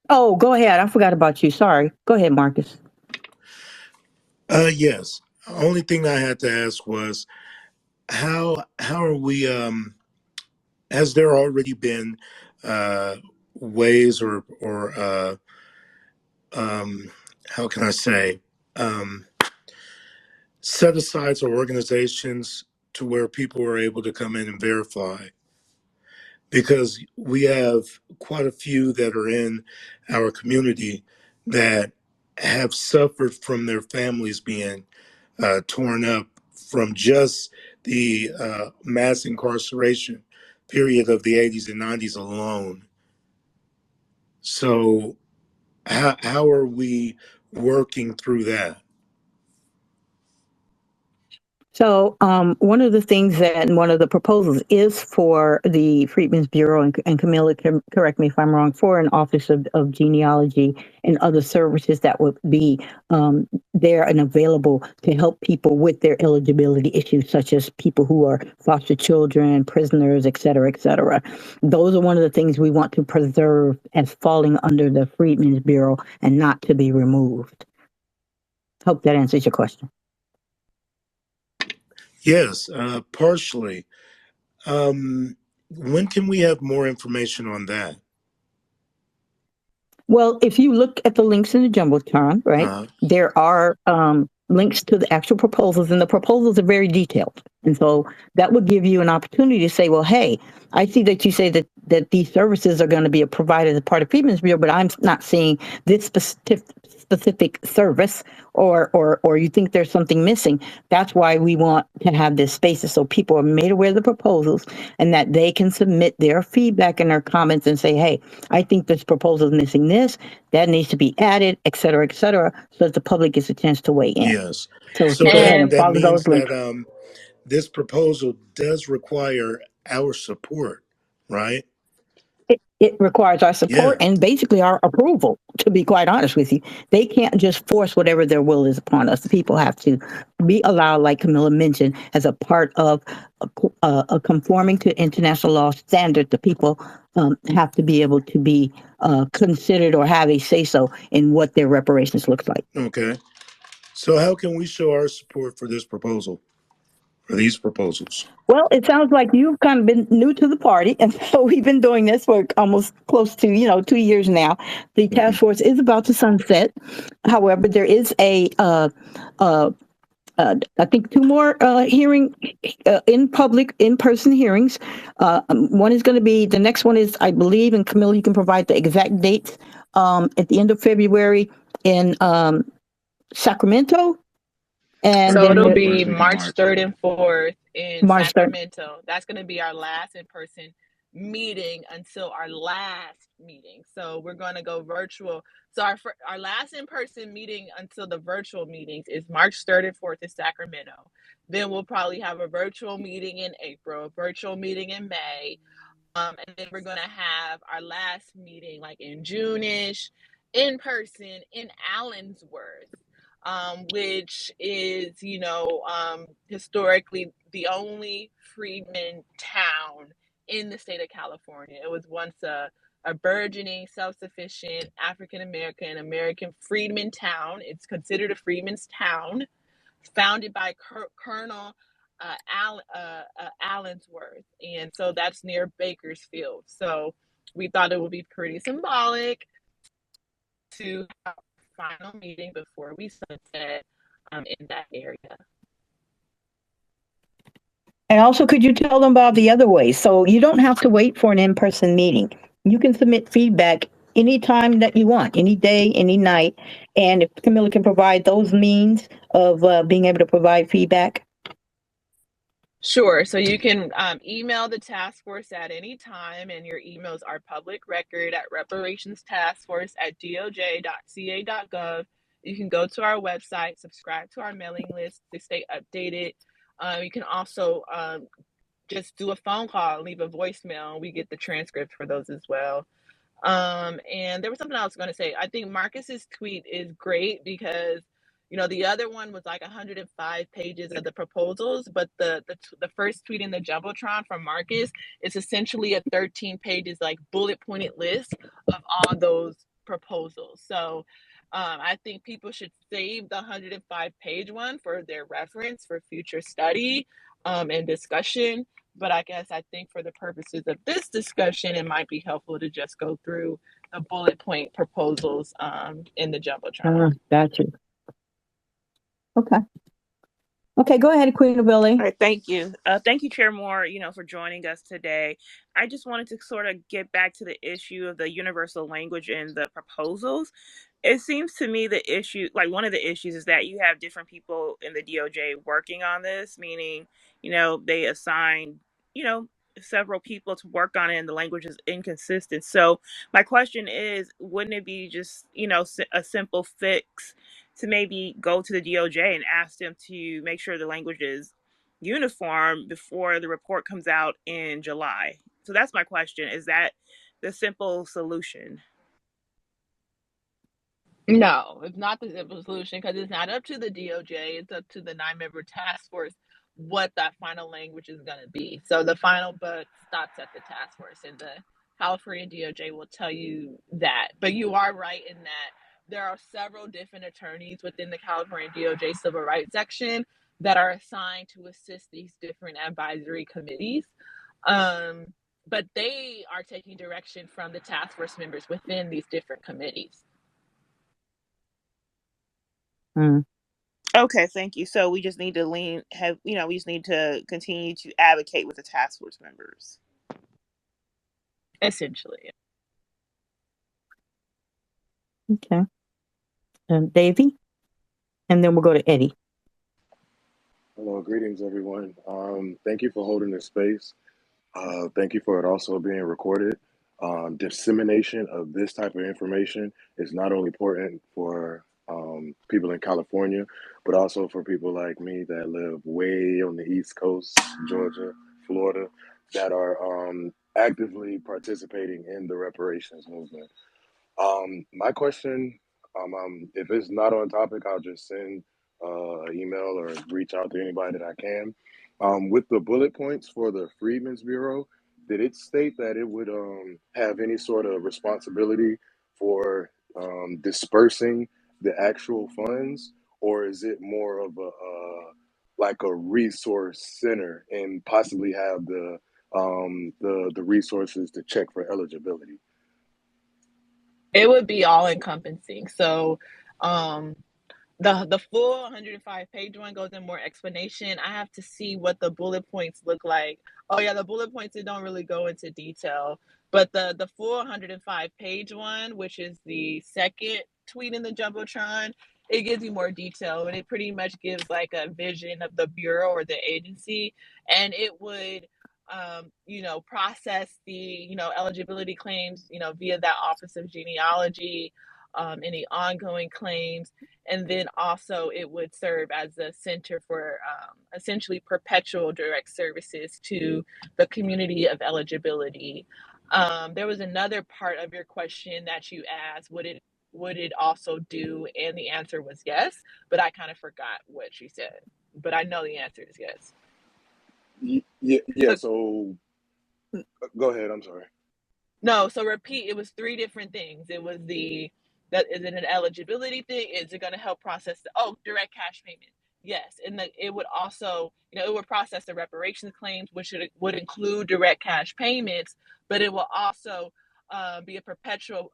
Speaker 1: Oh, go ahead. I forgot about you. Sorry. Go ahead, Marcus.
Speaker 6: Yes. Only thing I had to ask was how are we has there already been ways or how can I say, set asides or organizations to where people are able to come in and verify? Because we have quite a few that are in our community that have suffered from their families being torn up from just the mass incarceration period of the 80s and 90s alone. So how are we working through that?
Speaker 1: So, one of the things that one of the proposals is for the Freedmen's Bureau, and Camilla can correct me if I'm wrong, for an Office of Genealogy and other services that would be there and available to help people with their eligibility issues, such as people who are foster children, prisoners, et cetera, et cetera. Those are one of the things we want to preserve as falling under the Freedmen's Bureau and not to be removed. Hope that answers your question.
Speaker 6: Yes, partially. When can we have more information on that?
Speaker 1: Well, if you look at the links in the Jumbotron, right, there are links to the actual proposals, and the proposals are very detailed. And so that would give you an opportunity to say, well, hey, I see that you say that these services are going to be provided as part of Freedmen's Bureau, but I'm not seeing this specific service, or you think there's something missing. That's why we want to have this spaces, so people are made aware of the proposals and that they can submit their feedback and their comments and say, hey, I think this proposal is missing this, that needs to be added, et cetera, so that the public gets a chance to weigh in.
Speaker 6: Yes.
Speaker 1: So
Speaker 6: So
Speaker 1: go ahead
Speaker 6: that
Speaker 1: and
Speaker 6: that
Speaker 1: follow
Speaker 6: means
Speaker 1: those links.
Speaker 6: that this proposal does require our support, right?
Speaker 1: It requires our support
Speaker 6: Yes.
Speaker 1: and basically our approval, to be quite honest with you. They can't just force whatever their will is upon us. The people have to be allowed, like Camilla mentioned, as a part of a conforming to international law standard. The people have to be able to be considered or have a say-so in what their reparations looks like.
Speaker 6: Okay. So how can we show our support for this proposal, for these proposals?
Speaker 1: Well, it sounds like you've kind of been new to the party, and so we've been doing this for almost close to 2 years now. The task force is about to sunset. However, there is I think 2 more hearing in-person hearings. One is going to be, the next one is, I believe, and Camilla, you can provide the exact dates, at the end of February in Sacramento. And
Speaker 3: So
Speaker 1: then
Speaker 3: it'll
Speaker 2: The
Speaker 3: be
Speaker 2: first week in
Speaker 3: March
Speaker 2: March.
Speaker 3: 3rd and 4th in
Speaker 1: March 3rd.
Speaker 3: Sacramento. That's going to be our last in-person meeting until our last meeting. So we're going to go virtual. So our last in-person meeting until the virtual meetings is March 3rd and 4th in Sacramento. Then we'll probably have a virtual meeting in April, a virtual meeting in May. And then we're going to have our last meeting like in June-ish in person in Allensworth. Which is, historically the only freedmen town in the state of California. It was once a burgeoning, self-sufficient African-American freedmen town. It's considered a freedmen's town, founded by Colonel Allensworth. And so that's near Bakersfield. So we thought it would be pretty symbolic to have a final meeting before we sunset in that area.
Speaker 1: And also, could you tell them about the other ways? So you don't have to wait for an in-person meeting. You can submit feedback anytime that you want, any day, any night. And if Camilla can provide those means of being able to provide feedback.
Speaker 3: Sure. So you can email the task force at any time, and your emails are public record at reparationstaskforce@doj.ca.gov. You can go to our website, subscribe to our mailing list to stay updated. You can also just do a phone call, leave a voicemail, and we get the transcript for those as well. And there was something I was going to say. I think Marcus's tweet is great because, the other one was like 105 pages of the proposals, but the first tweet in the Jumbotron from Marcus is essentially a 13 pages like bullet pointed list of all those proposals. So I think people should save the 105 page one for their reference for future study and discussion. But I guess I think for the purposes of this discussion, it might be helpful to just go through the bullet point proposals in the Jumbotron.
Speaker 1: Got you. Okay. Okay, go ahead, Queen of Billy.
Speaker 7: All right, thank you. Thank you, Chair Moore, for joining us today. I just wanted to sort of get back to the issue of the universal language in the proposals. It seems to me the issue, like one of the issues is that you have different people in the DOJ working on this, meaning, they assign, several people to work on it and the language is inconsistent. So my question is, wouldn't it be just, a simple fix to maybe go to the DOJ and ask them to make sure the language is uniform before the report comes out in July? So that's my question. Is that the simple solution?
Speaker 3: No, it's not the simple solution because it's not up to the DOJ. It's up to the 9-member task force what that final language is going to be. So the final but stops at the task force, and the California DOJ will tell you that. But you are right in that there are several different attorneys within the California DOJ Civil Rights Section that are assigned to assist these different advisory committees. But they are taking direction from the task force members within these different committees.
Speaker 7: Okay, thank you. So we just need to we just need to continue to advocate with the task force members.
Speaker 3: Essentially.
Speaker 1: Okay. Davey? And then we'll go to Eddie.
Speaker 8: Hello, greetings, everyone. Thank you for holding this space. Thank you for it also being recorded. Dissemination of this type of information is not only important for people in California, but also for people like me that live way on the East Coast, Georgia, Florida, that are actively participating in the reparations movement. My question, if it's not on topic, I'll just send an email or reach out to anybody that I can. With the bullet points for the Freedmen's Bureau, did it state that it would have any sort of responsibility for dispersing the actual funds, or is it more of a like a resource center and possibly have the resources to check for eligibility?
Speaker 3: It would be all encompassing. So the full 105-page one goes in more explanation. I have to see what the bullet points look like. Oh yeah, the bullet points, it don't really go into detail. But the full 105-page one, which is the second tweet in the Jumbotron, it gives you more detail, and it pretty much gives like a vision of the bureau or the agency, and it would process the eligibility claims via that Office of Genealogy, any ongoing claims, and then also it would serve as a center for essentially perpetual direct services to the community of eligibility. There was another part of your question that you asked, would it also do, and the answer was yes, but I kind of forgot what you said, but I know the answer is yes.
Speaker 8: Yeah. So go ahead. I'm sorry.
Speaker 3: No, so repeat. It was 3 different things. It was that is it an eligibility thing? Is it going to help process direct cash payment? Yes, and it would also it would process the reparations claims, which would include direct cash payments, but it will also be a perpetual,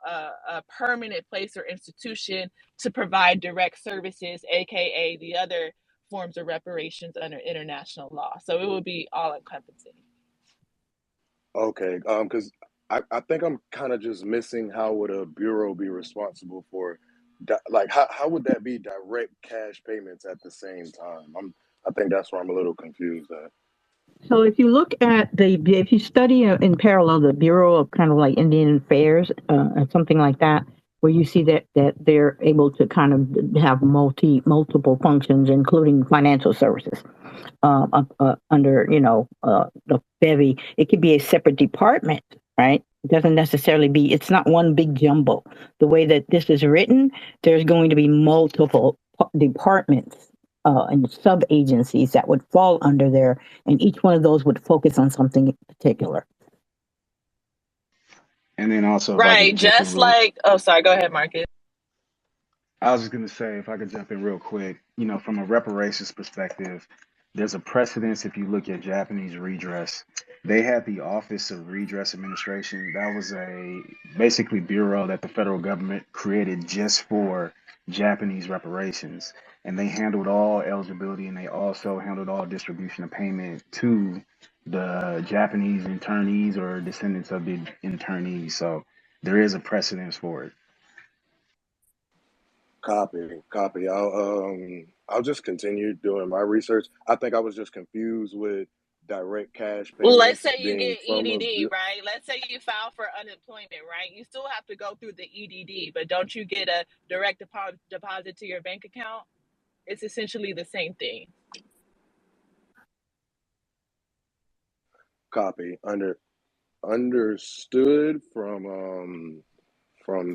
Speaker 3: permanent place or institution to provide direct services, aka the other forms of reparations under international law. So it would be all encompassing.
Speaker 8: Okay. Because I think I'm kind of just missing how would a bureau be responsible for, like how would that be direct cash payments at the same time? I think that's where I'm a little confused at.
Speaker 1: So if you look at if you study in parallel the Bureau of kind of like Indian Affairs, something like that, where you see that they're able to kind of have multiple functions, including financial services, under the bevy. It could be a separate department, right? It doesn't necessarily be. It's not one big jumble. The way that this is written, there's going to be multiple departments and sub-agencies that would fall under there, and each one of those would focus on something particular.
Speaker 2: And then also,
Speaker 3: Right, just like sorry, go ahead, Marcus.
Speaker 2: I was just going to say, if I could jump in real quick, from a reparations perspective, There's a precedence if you look at Japanese redress. They had the Office of Redress Administration. That was a basically bureau that the federal government created just for Japanese reparations. And they handled all eligibility and they also handled all distribution of payment to the Japanese internees or descendants of the internees. So there is a precedence for it.
Speaker 8: Copy, copy. I'll just continue doing my research. I think I was just confused with direct cash
Speaker 3: Well, let's
Speaker 8: payments
Speaker 3: say you
Speaker 8: being
Speaker 3: get
Speaker 8: from a
Speaker 3: EDD, right? Let's say you file for unemployment, right? You still have to go through the EDD, but don't you get a direct deposit to your bank account? It's essentially the same thing.
Speaker 8: copy understood from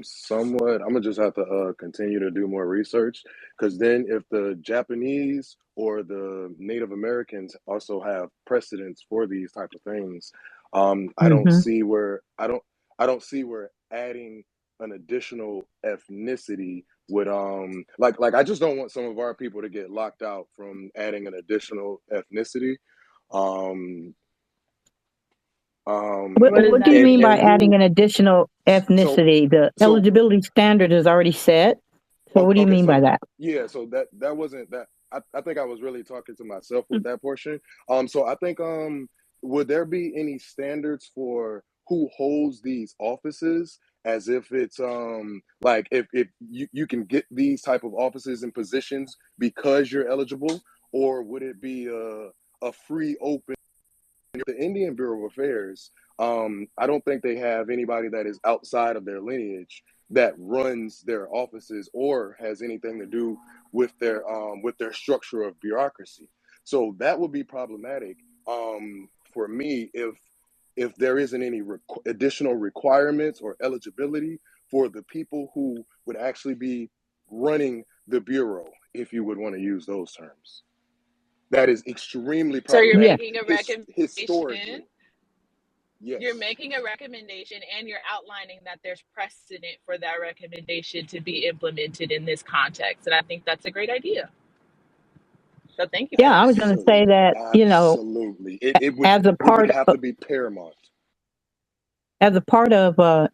Speaker 8: somewhat. I'm gonna just have to continue to do more research because then if the Japanese or the Native Americans also have precedents for these type of things, I don't
Speaker 1: Mm-hmm.
Speaker 8: see where I don't see where adding an additional ethnicity would like I just don't want some of our people to get locked out from adding an additional ethnicity. Um,
Speaker 1: What,
Speaker 3: What does
Speaker 1: what do
Speaker 3: that
Speaker 1: you
Speaker 8: and
Speaker 1: mean by
Speaker 3: mean?
Speaker 1: adding
Speaker 8: who
Speaker 1: an additional
Speaker 8: so
Speaker 1: ethnicity? The
Speaker 8: so
Speaker 1: eligibility standard is already set. So what do you
Speaker 8: Okay,
Speaker 1: mean by
Speaker 8: so
Speaker 1: that?
Speaker 8: yeah, so that wasn't that. I think I was really talking to myself with that portion. So I think would there be any standards for who holds these offices, as if it's like if you can get these type of offices and positions because you're eligible, or would it be a free open? The Indian Bureau of Affairs, I don't think they have anybody that is outside of their lineage that runs their offices or has anything to do with their structure of bureaucracy. So that would be problematic for me if there isn't any additional requirements or eligibility for the people who would actually be running the bureau, if you would want to use those terms. That is extremely
Speaker 3: So you're
Speaker 1: Yeah.
Speaker 8: problematic
Speaker 3: making a
Speaker 8: historically.
Speaker 3: recommendation. You're
Speaker 8: Yes.
Speaker 3: making a recommendation and you're outlining that there's precedent for that recommendation to be implemented in this context. And I think that's a great idea. So thank you for
Speaker 1: Yeah, I
Speaker 3: that.
Speaker 1: was going to
Speaker 8: Absolutely.
Speaker 1: say that,
Speaker 8: Absolutely.
Speaker 1: as a
Speaker 8: It would
Speaker 1: part
Speaker 8: have
Speaker 1: of,
Speaker 8: to be paramount.
Speaker 1: uh,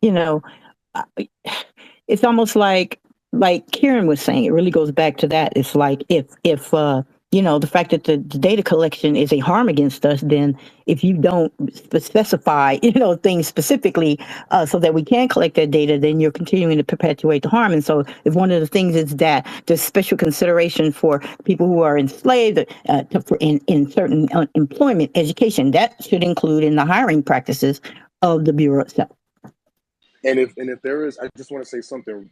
Speaker 1: it's almost like Kieran was saying, it really goes back to that. It's like if the fact that the data collection is a harm against us, then if you don't specify things specifically so that we can collect that data, then you're continuing to perpetuate the harm. And so if one of the things is that there's special consideration for people who are enslaved in certain employment education, that should include in the hiring practices of the bureau itself.
Speaker 8: And if there is, I just want to say something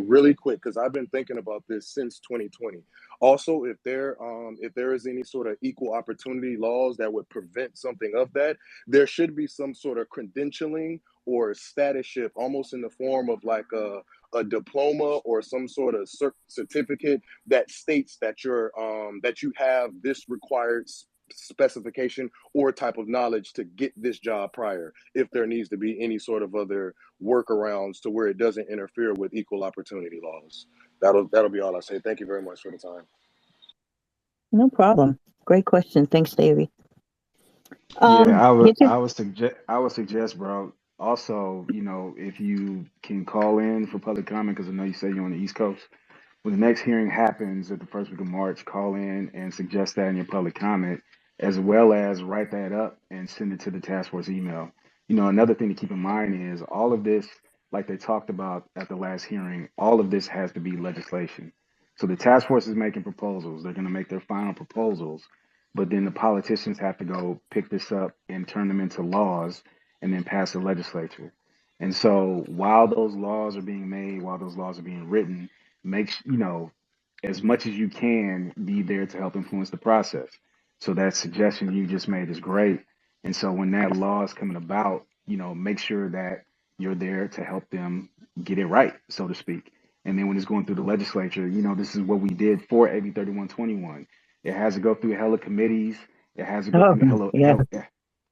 Speaker 8: really quick because I've been thinking about this since 2020. Also, if there is any sort of equal opportunity laws that would prevent something of that, there should be some sort of credentialing or statusship, almost in the form of like a diploma or some sort of certificate that states that that you have this required specification or type of knowledge to get this job prior, if there needs to be any sort of other workarounds to where it doesn't interfere with equal opportunity laws. That'll be all I say. Thank you very much for the time.
Speaker 1: No problem. Great question. Thanks, Davey.
Speaker 2: Yeah,
Speaker 1: Get your
Speaker 2: I would suggest, bro. Also, if you can call in for public comment, because I know you say you're on the East Coast. When the next hearing happens at the first week of March, call in and suggest that in your public comment, as well as write that up and send it to the task force email. Another thing to keep in mind is all of this, like they talked about at the last hearing, all of this has to be legislation. So the task force is making proposals. They're going to make their final proposals, but then the politicians have to go pick this up and turn them into laws and then pass the legislature. And so while those laws are being made, while those laws are being written, make as much as you can be there to help influence the process. So that suggestion you just made is great. And so when that law is coming about, make sure that you're there to help them get it right, so to speak. And then when it's going through the legislature, this is what we did for AB 3121. It has to go through hella committees. It has to go
Speaker 1: oh
Speaker 2: through
Speaker 1: yeah.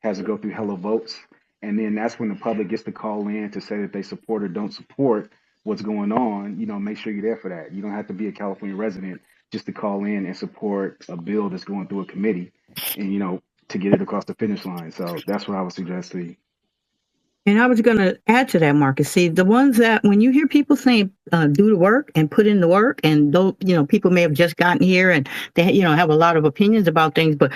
Speaker 2: has to go through hella votes. And then that's when the public gets to call in to say that they support or don't support what's going on. Make sure you're there for that. You don't have to be a California resident just to call in and support a bill that's going through a committee and, to get it across the finish line. So that's what I would suggest to you.
Speaker 1: And I was going to add to that, Marcus. See, the ones that when you hear people saying do the work and put in the work, and those, people may have just gotten here and they, have a lot of opinions about things, but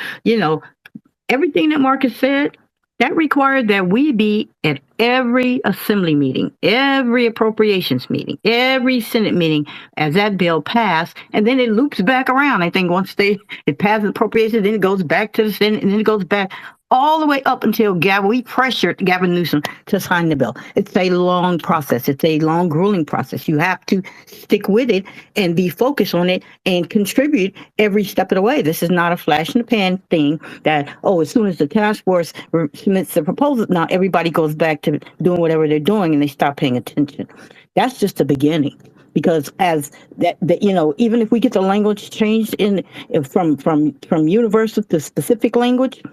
Speaker 1: everything that Marcus said, that required that we be at every assembly meeting, every appropriations meeting, every Senate meeting as that bill passed, and then it loops back around. I think once it passes appropriations, then it goes back to the Senate, and then it goes back all the way up until we pressured Gavin Newsom to sign the bill. It's a long process. It's a long, grueling process. You have to stick with it and be focused on it and contribute every step of the way. This is not a flash in the pan thing that, as soon as the task force submits the proposal, now everybody goes back to doing whatever they're doing and they stop paying attention. That's just the beginning. Because as that, even if we get the language changed from universal to specific language,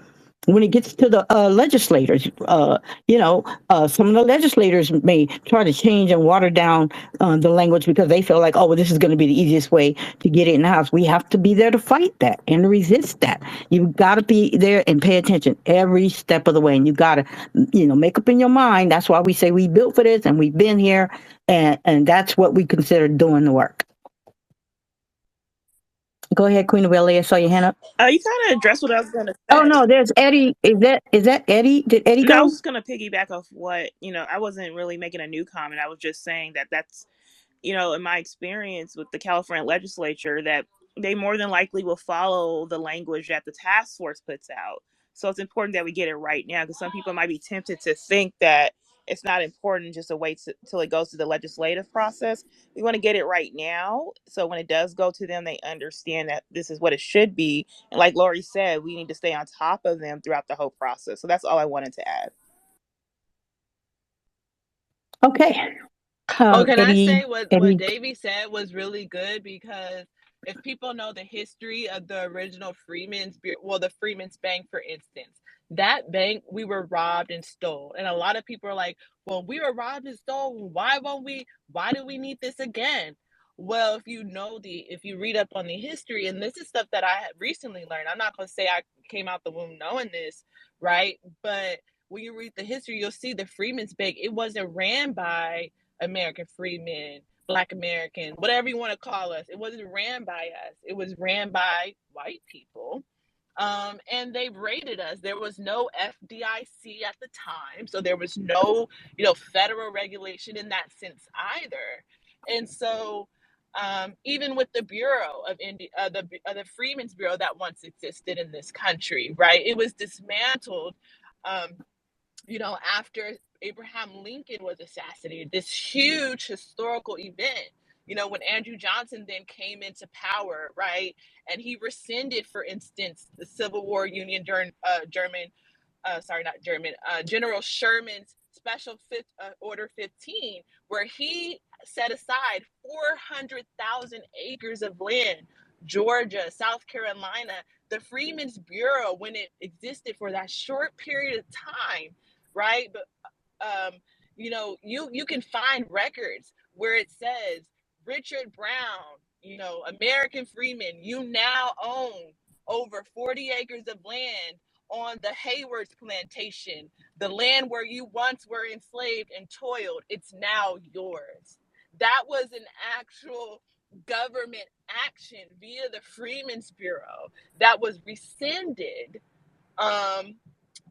Speaker 1: when it gets to the legislators, some of the legislators may try to change and water down the language because they feel like, this is going to be the easiest way to get it in the House. We have to be there to fight that and resist that. You've got to be there and pay attention every step of the way. And you got to, make up in your mind. That's why we say we built for this and we've been here. And that's what we consider doing the work. Go ahead, Queen of LA. I saw your hand up.
Speaker 7: You kind of addressed what I was going to say.
Speaker 1: Oh no, there's Eddie. Is that Eddie? Did Eddie go?
Speaker 7: No, I was just going to piggyback off what, I wasn't really making a new comment. I was just saying that's, in my experience with the California legislature, that they more than likely will follow the language that the task force puts out. So it's important that we get it right now, because some people might be tempted to think that it's not important just to wait till it goes to the legislative process. We want to get it right now, so when it does go to them, they understand that this is what it should be. And like Lori said, we need to stay on top of them throughout the whole process. So that's all I wanted to add.
Speaker 1: Okay.
Speaker 3: Can I say
Speaker 1: Eddie,
Speaker 3: what Davey said was really good? Because if people know the history of the original the Freeman's Bank, for instance, that bank, we were robbed and stole. And a lot of people are like, well, we were robbed and stole. Why do we need this again? Well, if you read up on the history, and this is stuff that I recently learned, I'm not going to say I came out the womb knowing this, right? But when you read the history, you'll see the Freeman's Bank, it wasn't ran by American freemen, Black American, whatever you want to call us. It wasn't ran by us. It was ran by white people. And they raided us. There was no FDIC at the time, so there was no, federal regulation in that sense either. And so, even with the Bureau of the Freedmen's Bureau that once existed in this country, right? It was dismantled. After Abraham Lincoln was assassinated, this huge historical event, when Andrew Johnson then came into power, right? And he rescinded, for instance, the Civil War Union during General Sherman's Special Order 15, where he set aside 400,000 acres of land, Georgia, South Carolina. The Freedmen's Bureau, when it existed for that short period of time, right? But you can find records where it says Richard Brown, American freeman, you now own over 40 acres of land on the Hayward's plantation, the land where you once were enslaved and toiled. It's now yours. That was an actual government action via the Freedmen's Bureau that was rescinded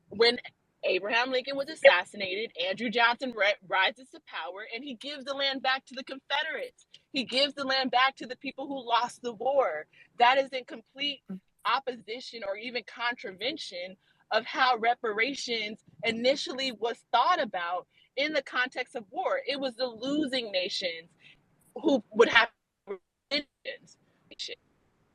Speaker 3: when Abraham Lincoln was assassinated. Andrew Johnson rises to power, and he gives the land back to the Confederates. He gives the land back to the people who lost the war. That is in complete opposition or even contravention of how reparations initially was thought about in the context of war. It was the losing nations who would have reparations,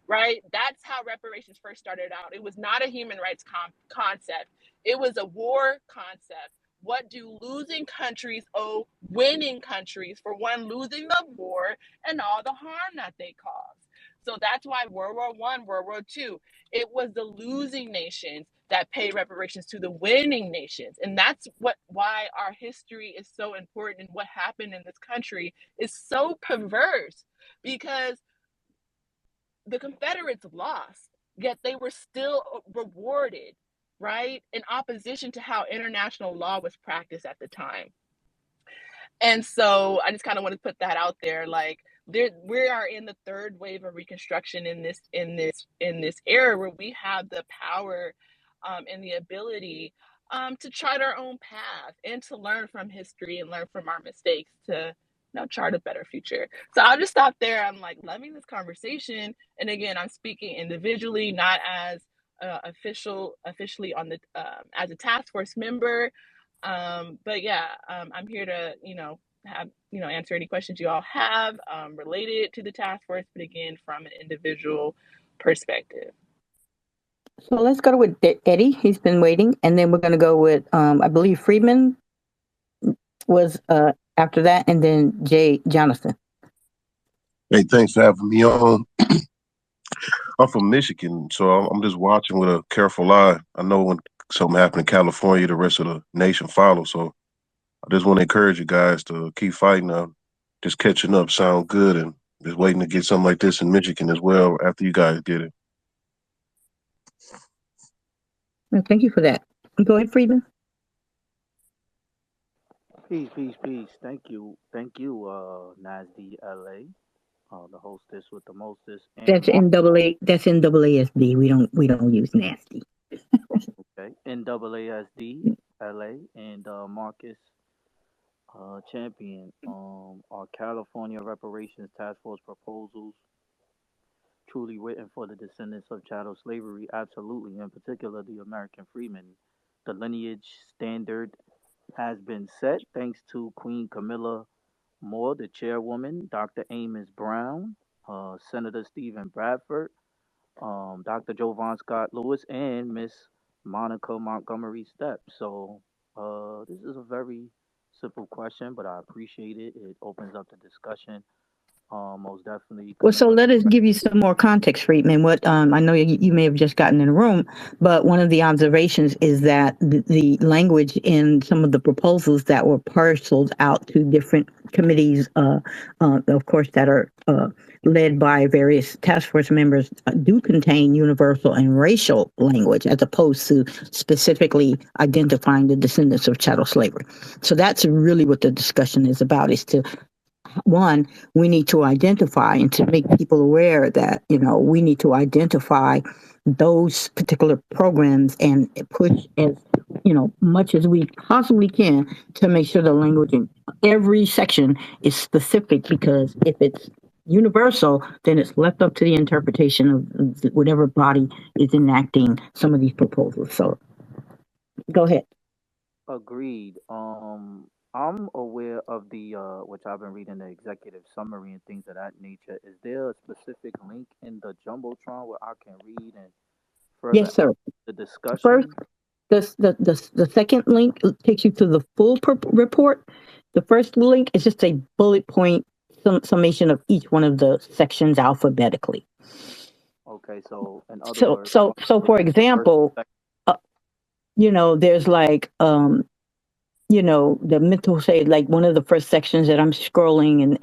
Speaker 3: right? That's how reparations first started out. It was not a human rights concept. It was a war concept. What do losing countries owe winning countries for one losing the war and all the harm that they caused? So that's why World War I, World War II, it was the losing nations that paid reparations to the winning nations. And that's why our history is so important, and what happened in this country is so perverse, because the Confederates lost, yet they were still rewarded, right? In opposition to how international law was practiced at the time. And so I just kind of want to put that out there. Like we are in the third wave of Reconstruction in this era where we have the power and the ability to chart our own path and to learn from history and learn from our mistakes to chart a better future. So I'll just stop there. I'm like loving this conversation, and again, I'm speaking individually, not as officially on the as a task force member. But yeah, I'm here to, have, answer any questions you all have related to the task force, but again, from an individual perspective.
Speaker 1: So let's go with Eddie. He's been waiting, and then we're going to go with I believe Friedman was after that, and then Jay Jonathan.
Speaker 9: Hey, thanks for having me on. I'm from Michigan, so I'm just watching with a careful eye. I know when something happened in California, the rest of the nation follows. So I just want to encourage you guys to keep fighting. Just catching up sound good, and just waiting to get something like this in Michigan as well after you guys get it.
Speaker 1: Well, thank you for that. Go ahead, Friedman.
Speaker 10: Peace, peace, peace. Thank you, Nasdi LA, the hostess with the mostest, and
Speaker 1: That's NAA. That's NAASD. We don't use nasty.
Speaker 10: okay, NAASD LA, and Marcus Champion. Our California Reparations Task Force proposals truly written for the descendants of chattel slavery? Absolutely, in particular the American freedmen. The lineage standard has been set thanks to Queen Camilla Moore, the chairwoman, Dr. Amos Brown, Senator Stephen Bradford, Dr. Jovan Scott Lewis, and Miss Monica Montgomery Stepp. So this is a very simple question, but I appreciate it. It opens up the discussion. Most definitely.
Speaker 1: Well, so let us give you some more context, Friedman. What I know you may have just gotten in the room, but one of the observations is that the language in some of the proposals that were parceled out to different committees, of course, that are led by various task force members, do contain universal and racial language, as opposed to specifically identifying the descendants of chattel slavery. So that's really what the discussion is about: is to one, we need to identify and to make people aware that, we need to identify those particular programs and push as, much as we possibly can to make sure the language in every section is specific, because if it's universal, then it's left up to the interpretation of whatever body is enacting some of these proposals. So go ahead.
Speaker 10: Agreed. I'm aware of the which I've been reading the executive summary and things of that nature. Is there a specific link in the jumbotron where I can read and further
Speaker 1: Yes, sir.
Speaker 10: the
Speaker 1: First,
Speaker 10: discussion?
Speaker 1: the second link takes you to the full report. The first link is just a bullet point summation of each one of the sections alphabetically.
Speaker 10: Okay, so in other
Speaker 1: So,
Speaker 10: words,
Speaker 1: so, so for
Speaker 10: first,
Speaker 1: example, uh, there's like, the mental say, like one of the first sections that I'm scrolling, and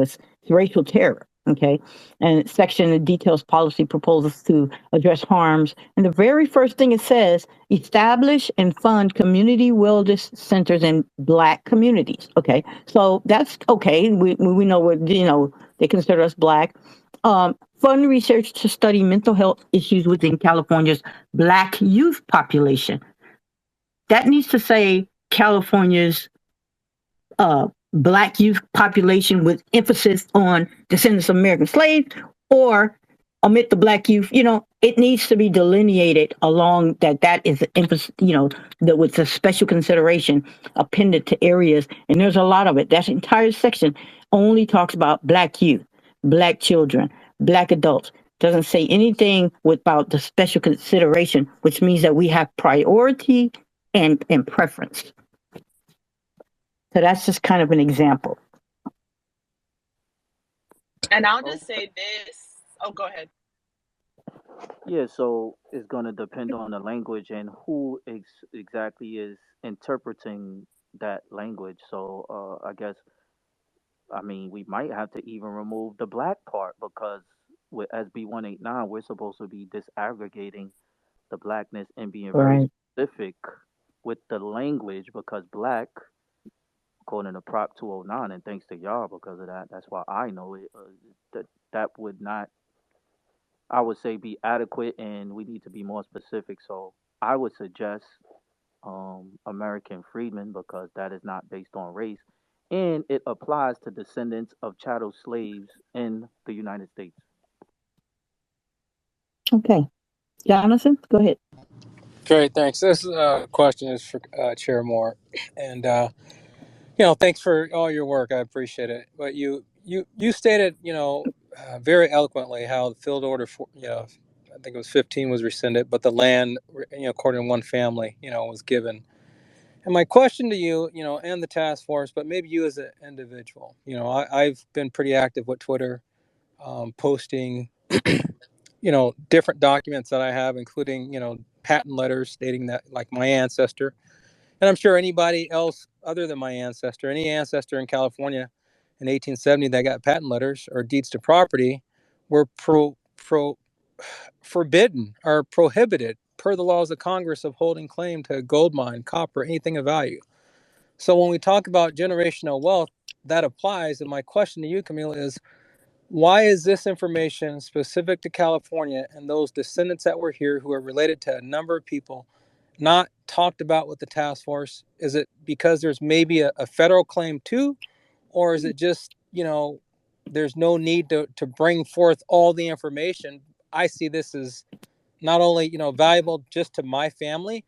Speaker 1: it's racial terror. Okay. And section that details policy proposals to address harms. And the very first thing it says, establish and fund community wellness centers in Black communities. Okay. So that's okay. We know what, they consider us Black. Fund research to study mental health issues within California's Black youth population. That needs to say California's Black youth population with emphasis on descendants of American slaves, or omit the Black youth. It needs to be delineated along that is emphasis, that with a special consideration appended to areas. And there's a lot of it. That entire section only talks about Black youth, Black children, Black adults. Doesn't say anything about the special consideration, which means that we have priority and preference. So that's just kind of an example.
Speaker 3: And I'll just say this. Oh, go ahead.
Speaker 10: yeah, so it's going to depend on the language and who exactly is interpreting that language. So I guess, I mean, we might have to even remove the Black part, because with SB 189, we're supposed to be disaggregating the blackness and being very
Speaker 1: Right.
Speaker 10: specific with the language because black, according to Prop 209, and thanks to y'all because of that, that's why I know it, that would not, I would say, be adequate, and we need to be more specific. So I would suggest American freedmen because that is not based on race, and it applies to descendants of chattel slaves in the United States.
Speaker 1: Okay. Jonathan, go ahead.
Speaker 11: Great, thanks. This question is for Chair Moore, and thanks for all your work. I appreciate it. But you stated, very eloquently how the field order for, I think it was 15 was rescinded, but the land, according to one family, was given. And my question to you, and the task force, but maybe you as an individual, I've been pretty active with Twitter, posting, different documents that I have, including, patent letters stating that, like, my ancestor, and I'm sure anybody else other than my ancestor, any ancestor in California in 1870 that got patent letters or deeds to property were forbidden or prohibited per the laws of Congress of holding claim to gold mine, copper, anything of value. So when we talk about generational wealth, that applies. And my question to you, Camille, is why is this information specific to California and those descendants that were here who are related to a number of people not talked about with the task force? Is it because there's maybe a federal claim too? Or is it just, there's no need to bring forth all the information? I see this as not only, valuable just to my family,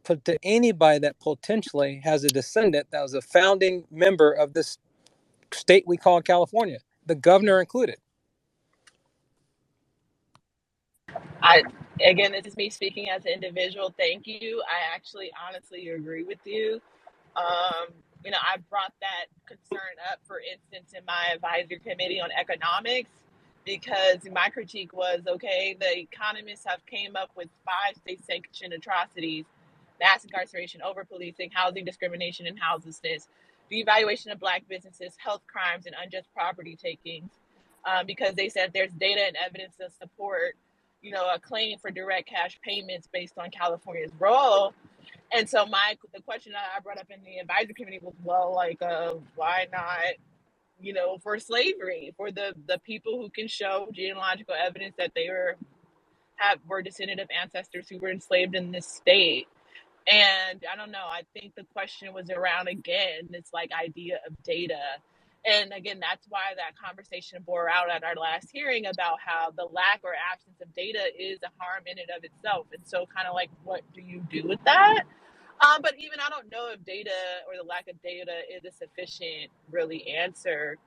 Speaker 11: but to anybody that potentially has a descendant that was a founding member of this state we call California, the governor included.
Speaker 3: Again, this is me speaking as an individual. Thank you. I actually honestly agree with you. I brought that concern up, for instance, in my advisory committee on economics, because my critique was, okay, the economists have came up with 5 state-sanctioned atrocities: mass incarceration, over-policing, housing discrimination and houselessness, the evaluation of Black businesses, health crimes, and unjust property takings, because they said there's data and evidence to support, a claim for direct cash payments based on California's role. And so the question that I brought up in the advisory committee was, well, like, why not, for slavery, for the people who can show genealogical evidence that they were descendant of ancestors who were enslaved in this state. And I don't know, I think the question was around, again, this like idea of data. And again, that's why that conversation bore out at our last hearing about how the lack or absence of data is a harm in and of itself. And so kind of like, what do you do with that? But even I don't know if data or the lack of data is a sufficient really answer.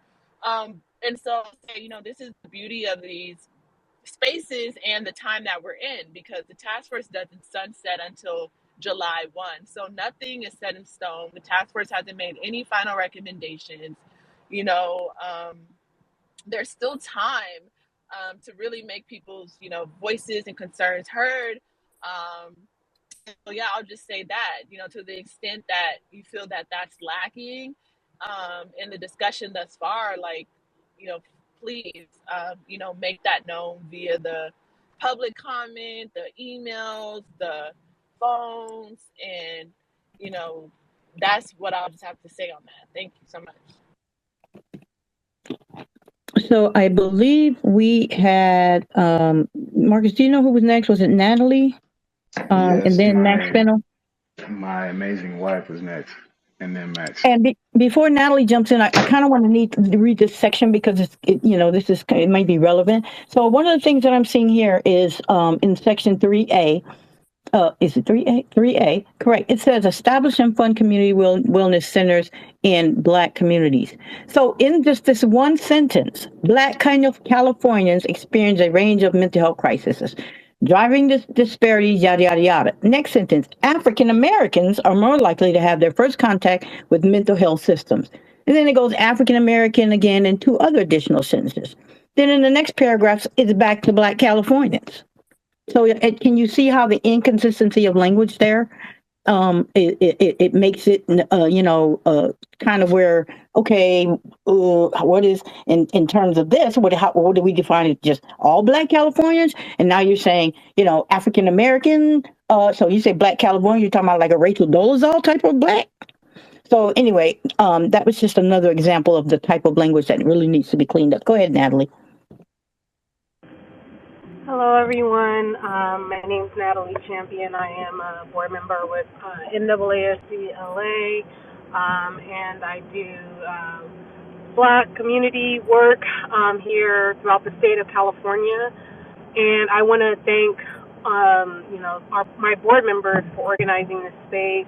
Speaker 3: And so, this is the beauty of these spaces and the time that we're in, because the task force doesn't sunset until July 1. So nothing is set in stone. The task force hasn't made any final recommendations. There's still time to really make people's, voices and concerns heard. So yeah, I'll just say that, to the extent that you feel that that's lacking in the discussion thus far, like, please, make that known via the public comment, the emails, the phones, and, that's what I'll just have to say on that. Thank you so much.
Speaker 1: So I believe we had Marcus. Do you know who was next? Was it Natalie? And
Speaker 2: Yes,
Speaker 1: then Max Fennel.
Speaker 2: my amazing wife was next, and then Max.
Speaker 1: And before Natalie jumps in, I kind of want to need to read this section because it might be relevant. So one of the things that I'm seeing here is in section 3A. Is it 3A? 3A, correct. It says establish and fund community wellness centers in Black communities. So in just this one sentence, Black Californians experience a range of mental health crises, driving disparities, yada, yada, yada. Next sentence, African Americans are more likely to have their first contact with mental health systems. And then it goes African American again and 2 other additional sentences. Then in the next paragraph, it's back to Black Californians. So can you see how the inconsistency of language there? it makes it, kind of where, okay, what is in terms of this? What do we define it? Just all Black Californians? And now you're saying, African American. So you say Black California, you're talking about like a Rachel Dolezal type of Black. So anyway, that was just another example of the type of language that really needs to be cleaned up. Go ahead, Natalie.
Speaker 12: Hello, everyone. My name is Natalie Champion. I am a board member with NAASC LA, and I do Black community work here throughout the state of California. And I want to thank, my board members for organizing this space.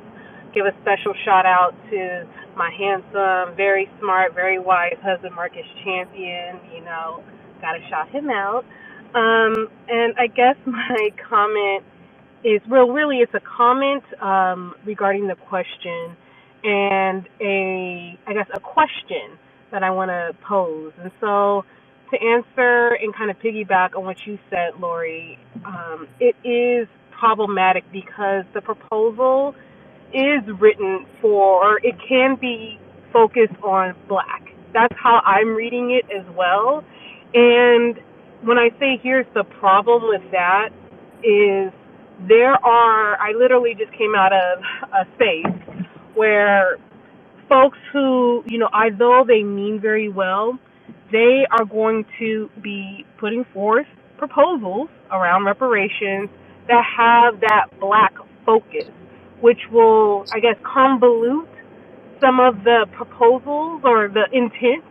Speaker 12: Give a special shout out to my handsome, very smart, very wise husband, Marcus Champion. Got to shout him out. And I guess my comment is really it's a comment regarding the question and a question that I want to pose. And so to answer and kind of piggyback on what you said, Lori, it is problematic because the proposal is written for, or it can be focused on Black. That's how I'm reading it as well. And when I say here's the problem with that is I literally just came out of a space where folks who, although they mean very well, they are going to be putting forth proposals around reparations that have that Black focus, which will, I guess, convolute some of the proposals or the intent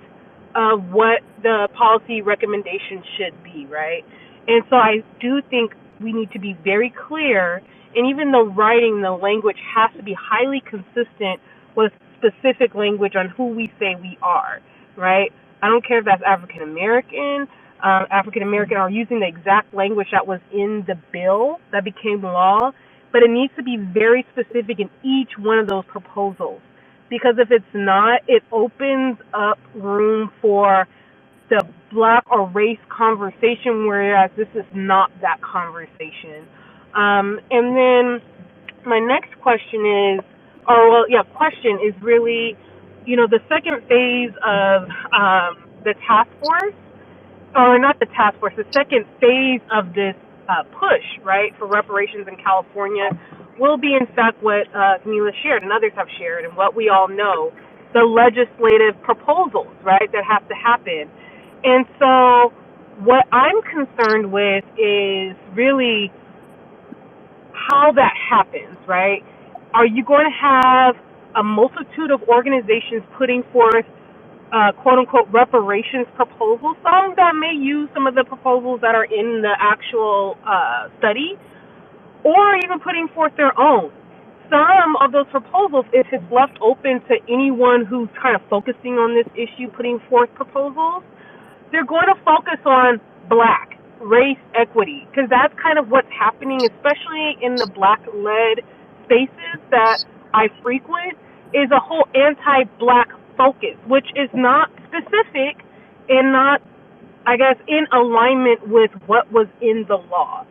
Speaker 12: of what the policy recommendation should be, right? And so I do think we need to be very clear, and even though writing the language has to be highly consistent with specific language on who we say we are, right? I don't care if that's African American are using the exact language that was in the bill that became law, but it needs to be very specific in each one of those proposals. Because if it's not, it opens up room for the Black or race conversation, whereas this is not that conversation. And then my next question is really, the second phase of the task force, or not the task force, the second phase of this push, right, for reparations in California will be, in fact, what Camila shared and others have shared, and what we all know, the legislative proposals, right, that have to happen. And so what I'm concerned with is really how that happens, right? Are you going to have a multitude of organizations putting forth quote-unquote reparations proposals, some that may use some of the proposals that are in the actual study, or even putting forth their own? Some of those proposals, if it's left open to anyone who's kind of focusing on this issue, putting forth proposals, they're going to focus on Black, race, equity, because that's kind of what's happening, especially in the Black-led spaces that I frequent, is a whole anti-Black focus, which is not specific and not, I guess, in alignment with what was in the law.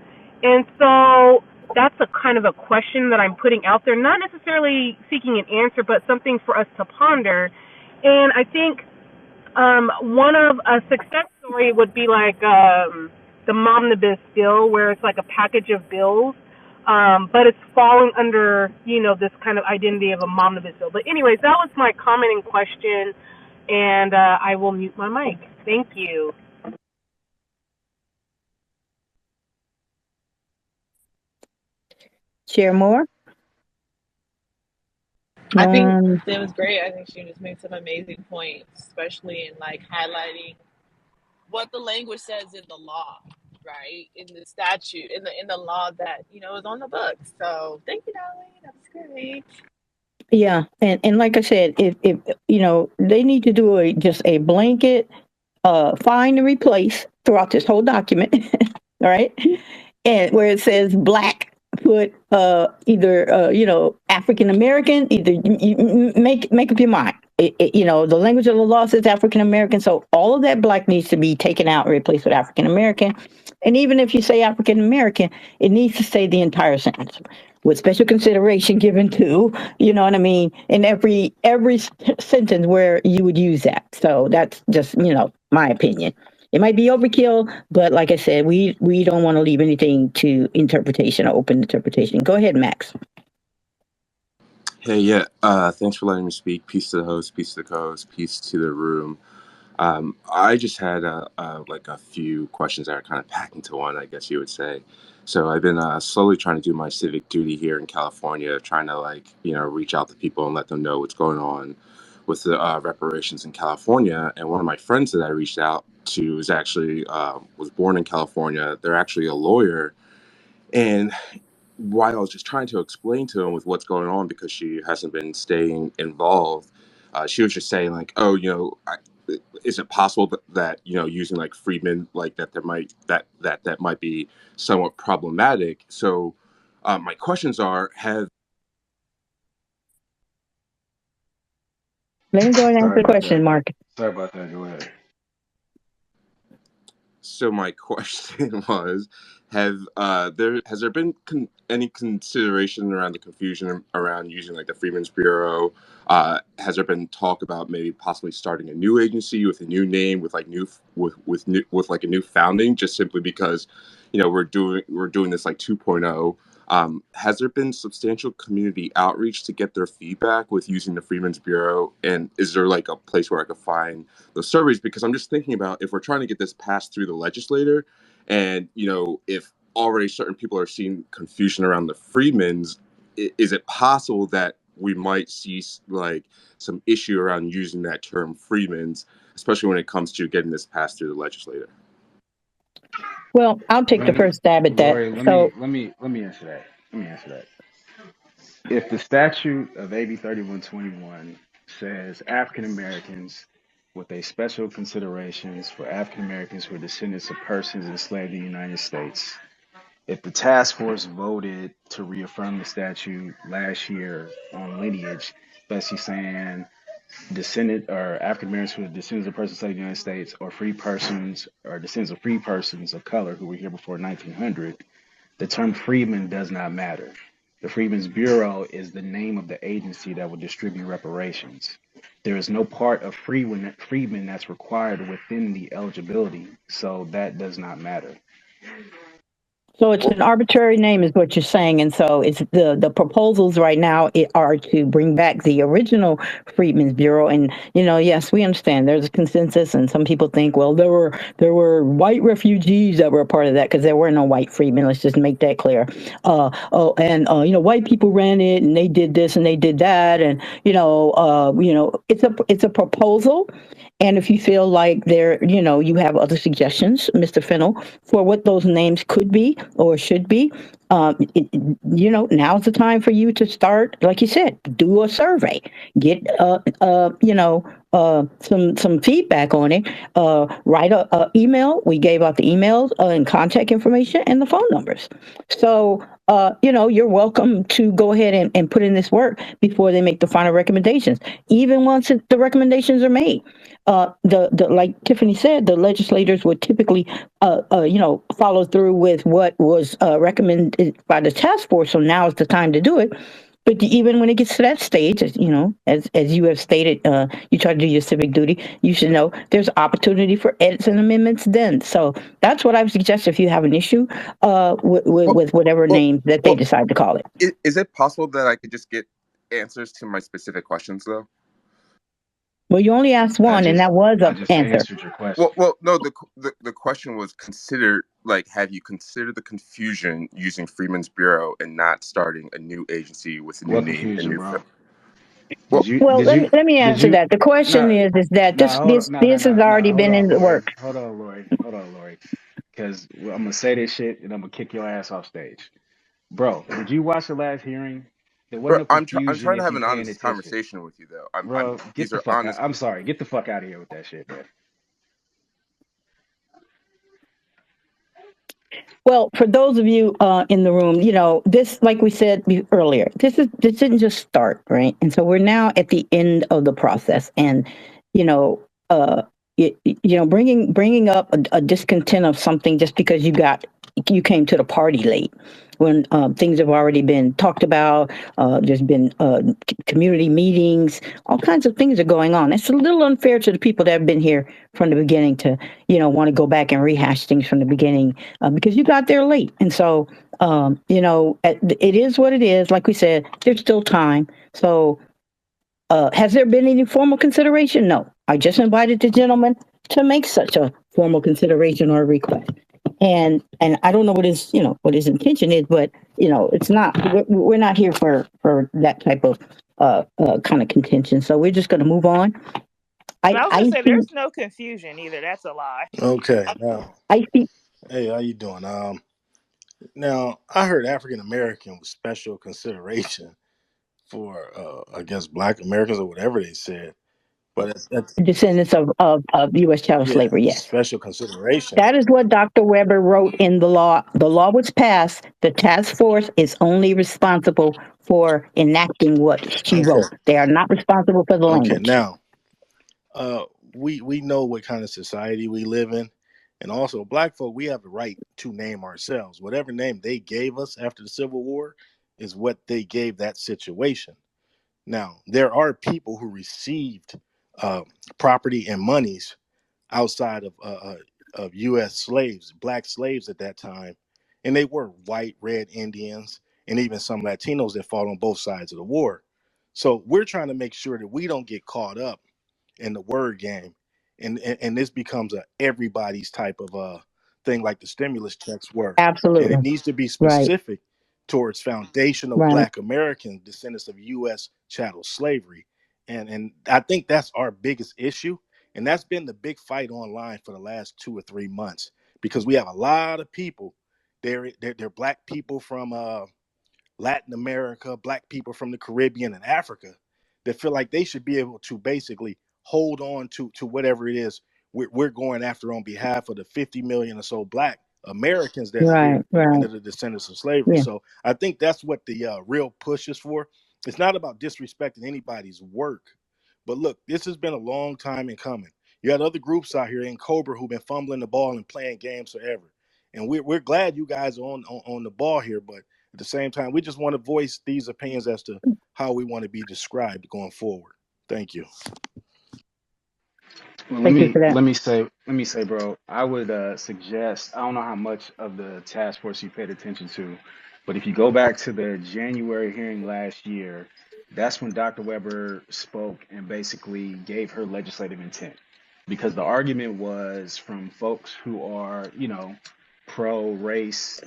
Speaker 12: And so that's a kind of a question that I'm putting out there, not necessarily seeking an answer, but something for us to ponder. And I think one of a success story would be like the Momnibus bill, where it's like a package of bills, but it's falling under, this kind of identity of a Momnibus bill. But anyways, that was my comment and question, and I will mute my mic. Thank you.
Speaker 1: Chair Moore?
Speaker 3: I think that was great. I think she just made some amazing points, especially in like highlighting what the language says in the law, right? In the statute, in the law that, is on the books. So thank you, Natalie. That was great.
Speaker 1: Yeah, and like I said, if they need to do just a blanket find and replace throughout this whole document, all right? And where it says Black, put either African American, either you make up your mind. The language of the law says African American, so all of that Black needs to be taken out and replaced with African American. And even if you say African American, it needs to say the entire sentence, with special consideration given to, you know what I mean, in every sentence where you would use that. So that's just, my opinion. It might be overkill, but like I said, we don't want to leave anything to interpretation or open interpretation. Go ahead, Max.
Speaker 13: Hey, yeah. Thanks for letting me speak. Peace to the host, peace to the co-host, peace to the room. I just had like a few questions that are kind of packed into one, I guess you would say. So I've been slowly trying to do my civic duty here in California, trying to reach out to people and let them know what's going on with the reparations in California. And one of my friends that I reached out to is actually was born in California. They're actually a lawyer, and while I was just trying to explain to him with what's going on because she hasn't been staying involved, she was just saying like, oh, is it possible that using like Friedman like that there might that might be somewhat problematic? So my questions are: have
Speaker 1: Let me go and answer
Speaker 2: Sorry
Speaker 1: the
Speaker 2: about
Speaker 1: question,
Speaker 2: that.
Speaker 1: Mark.
Speaker 2: Sorry about that. Go ahead.
Speaker 13: So my question was, has there been any consideration around the confusion around using like the Freedmen's Bureau? Has there been talk about maybe possibly starting a new agency with a new name, with like with like a new founding, just simply because we're doing this like 2.0? Has there been substantial community outreach to get their feedback with using the Freedmen's Bureau? And is there like a place where I could find those surveys? Because I'm just thinking about if we're trying to get this passed through the legislator, and if already certain people are seeing confusion around the Freedmen's, is it possible that we might see like some issue around using that term Freedmen's, especially when it comes to getting this passed through the legislator?
Speaker 1: Well, I'll take the first stab at that.
Speaker 2: Lori,
Speaker 1: So
Speaker 2: let me answer that. Let me answer that. If the statute of AB 3121 says African Americans with a special considerations for African Americans who are descendants of persons enslaved in the United States, if the task force voted to reaffirm the statute last year on lineage, basically saying descendant or African Americans who are descendants of persons enslaved in the United States, or free persons or descendants of free persons of color who were here before 1900, the term freedman does not matter. The Freedmen's Bureau is the name of the agency that will distribute reparations. There is no part of freedmen that's required within the eligibility, so that does not matter.
Speaker 1: So it's an arbitrary name, is what you're saying, and so it's the proposals right now are to bring back the original Freedmen's Bureau, and yes, we understand there's a consensus, and some people think, well, there were white refugees that were a part of that because there were no white freedmen. Let's just make that clear. White people ran it, and they did this and they did that, and it's a proposal. And if you feel like you have other suggestions, Mr. Fennel, for what those names could be or should be, now's the time for you to start, like you said, do a survey, get, some feedback on it, write a email. We gave out the emails and contact information and the phone numbers. So, you're welcome to go ahead and put in this work before they make the final recommendations. Even once the recommendations are made, the like Tiffany said, the legislators would typically, follow through with what was recommended by the task force. So now is the time to do it. But even when it gets to that stage, as you have stated, you try to do your civic duty. You should know there's opportunity for edits and amendments then. So that's what I would suggest if you have an issue with whatever name that they decide to call it.
Speaker 13: Is it possible that I could just get answers to my specific questions though?
Speaker 1: Well, you only asked one, and that was
Speaker 2: I
Speaker 1: an
Speaker 2: just
Speaker 1: answer.
Speaker 2: answered your question.
Speaker 13: No. The question was considered have you considered the confusion using Freedmen's Bureau and not starting a new agency with a new
Speaker 2: What
Speaker 13: name and
Speaker 2: confusion,
Speaker 13: new?
Speaker 2: bro?
Speaker 13: Well,
Speaker 1: Well,
Speaker 2: Did you
Speaker 1: let me
Speaker 2: did
Speaker 1: answer
Speaker 2: you
Speaker 1: that. The question
Speaker 2: no
Speaker 1: is that
Speaker 2: no hold on
Speaker 1: this has
Speaker 2: no
Speaker 1: already
Speaker 2: hold
Speaker 1: been in
Speaker 2: on,
Speaker 1: the
Speaker 2: Lori.
Speaker 1: work.
Speaker 2: Hold on, Lori. Because I'm gonna say this shit and I'm gonna kick your ass off stage. Bro, did you watch the last hearing? There wasn't
Speaker 13: bro,
Speaker 2: no
Speaker 13: I'm
Speaker 2: confusion
Speaker 13: trying to
Speaker 2: if
Speaker 13: have
Speaker 2: you
Speaker 13: an
Speaker 2: paying
Speaker 13: honest
Speaker 2: attention.
Speaker 13: conversation with you though.
Speaker 2: Bro, get
Speaker 13: These
Speaker 2: the
Speaker 13: are
Speaker 2: fuck out.
Speaker 13: honest.
Speaker 2: I'm sorry, get the fuck out of here with that shit, man.
Speaker 1: Well, for those of you in the room, this, like we said earlier, this didn't just start, right? And so we're now at the end of the process, and you know, uh, bringing up a discontent of something just because you came to the party late. when things have already been talked about. There's been community meetings, all kinds of things are going on. It's a little unfair to the people that have been here from the beginning to, want to go back and rehash things from the beginning because you got there late. And so, it is what it is. Like we said, there's still time. So, has there been any formal consideration? No. I just invited the gentleman to make such a formal consideration or request. And I don't know what his intention is, but it's not. We're not here for that type of kind of contention. So we're just going to move on.
Speaker 7: And I was gonna
Speaker 1: I
Speaker 7: say
Speaker 1: see.
Speaker 7: there's no confusion either. That's a lie.
Speaker 14: Okay, now,
Speaker 1: I see.
Speaker 14: hey, how you doing? Now I heard African American with special consideration for, I guess, Black Americans or whatever they said, but that's
Speaker 1: Descendants of U.S. chattel
Speaker 14: yeah,
Speaker 1: slavery. Yes.
Speaker 14: special consideration.
Speaker 1: That is what Dr. Weber wrote in the law. The law was passed. The task force is only responsible for enacting what she
Speaker 14: Okay,
Speaker 1: wrote. They are not responsible for the
Speaker 14: okay.
Speaker 1: language.
Speaker 14: Now, uh, we know what kind of society we live in, and also Black folk, we have the right to name ourselves. Whatever name they gave us after the Civil War is what they gave that situation. Now, there are people who received uh, property and monies outside of U.S. slaves, Black slaves at that time, and they were white, red Indians, and even some Latinos that fought on both sides of the war. So we're trying to make sure that we don't get caught up in the word game, and this becomes a everybody's type of thing, like the stimulus checks were, and it
Speaker 1: Absolutely.
Speaker 14: needs to be
Speaker 1: Right.
Speaker 14: specific towards foundational
Speaker 1: Right.
Speaker 14: Black American descendants of U.S. chattel slavery, and I think that's our biggest issue, and that's been the big fight online for the last 2 or 3 months because we have a lot of people. They're Black people from Latin America, Black people from the Caribbean and Africa that feel like they should be able to basically hold on to whatever it is we're going after on behalf of the 50 million or so Black Americans that are
Speaker 1: Right.
Speaker 14: here and
Speaker 1: Right.
Speaker 14: that are descendants of slavery.
Speaker 1: Yeah.
Speaker 14: So I think that's what the real push is for. It's not about disrespecting anybody's work, but look, this has been a long time in coming. You had other groups out here in Cobra who've been fumbling the ball and playing games forever. And we're glad you guys are on the ball here, but at the same time, we just want to voice these opinions as to how we want to be described going forward. Thank you.
Speaker 2: Well,
Speaker 1: Thank you for that.
Speaker 2: let me say, bro. I would suggest. I don't know how much of the task force you paid attention to, but if you go back to the January hearing last year, that's when Dr. Weber spoke and basically gave her legislative intent, because the argument was from folks who are, pro race,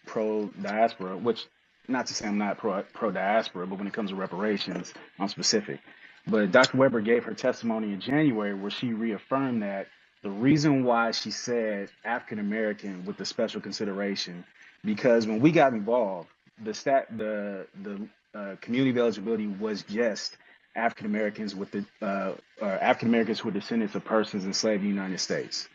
Speaker 2: pro diaspora. Which, not to say I'm not pro diaspora, but when it comes to reparations, I'm specific. But Dr. Weber gave her testimony in January where she reaffirmed that the reason why she said African American with the special consideration, because when we got involved, the community of eligibility was just African Americans with the or African Americans who were descendants of persons enslaved in the United States.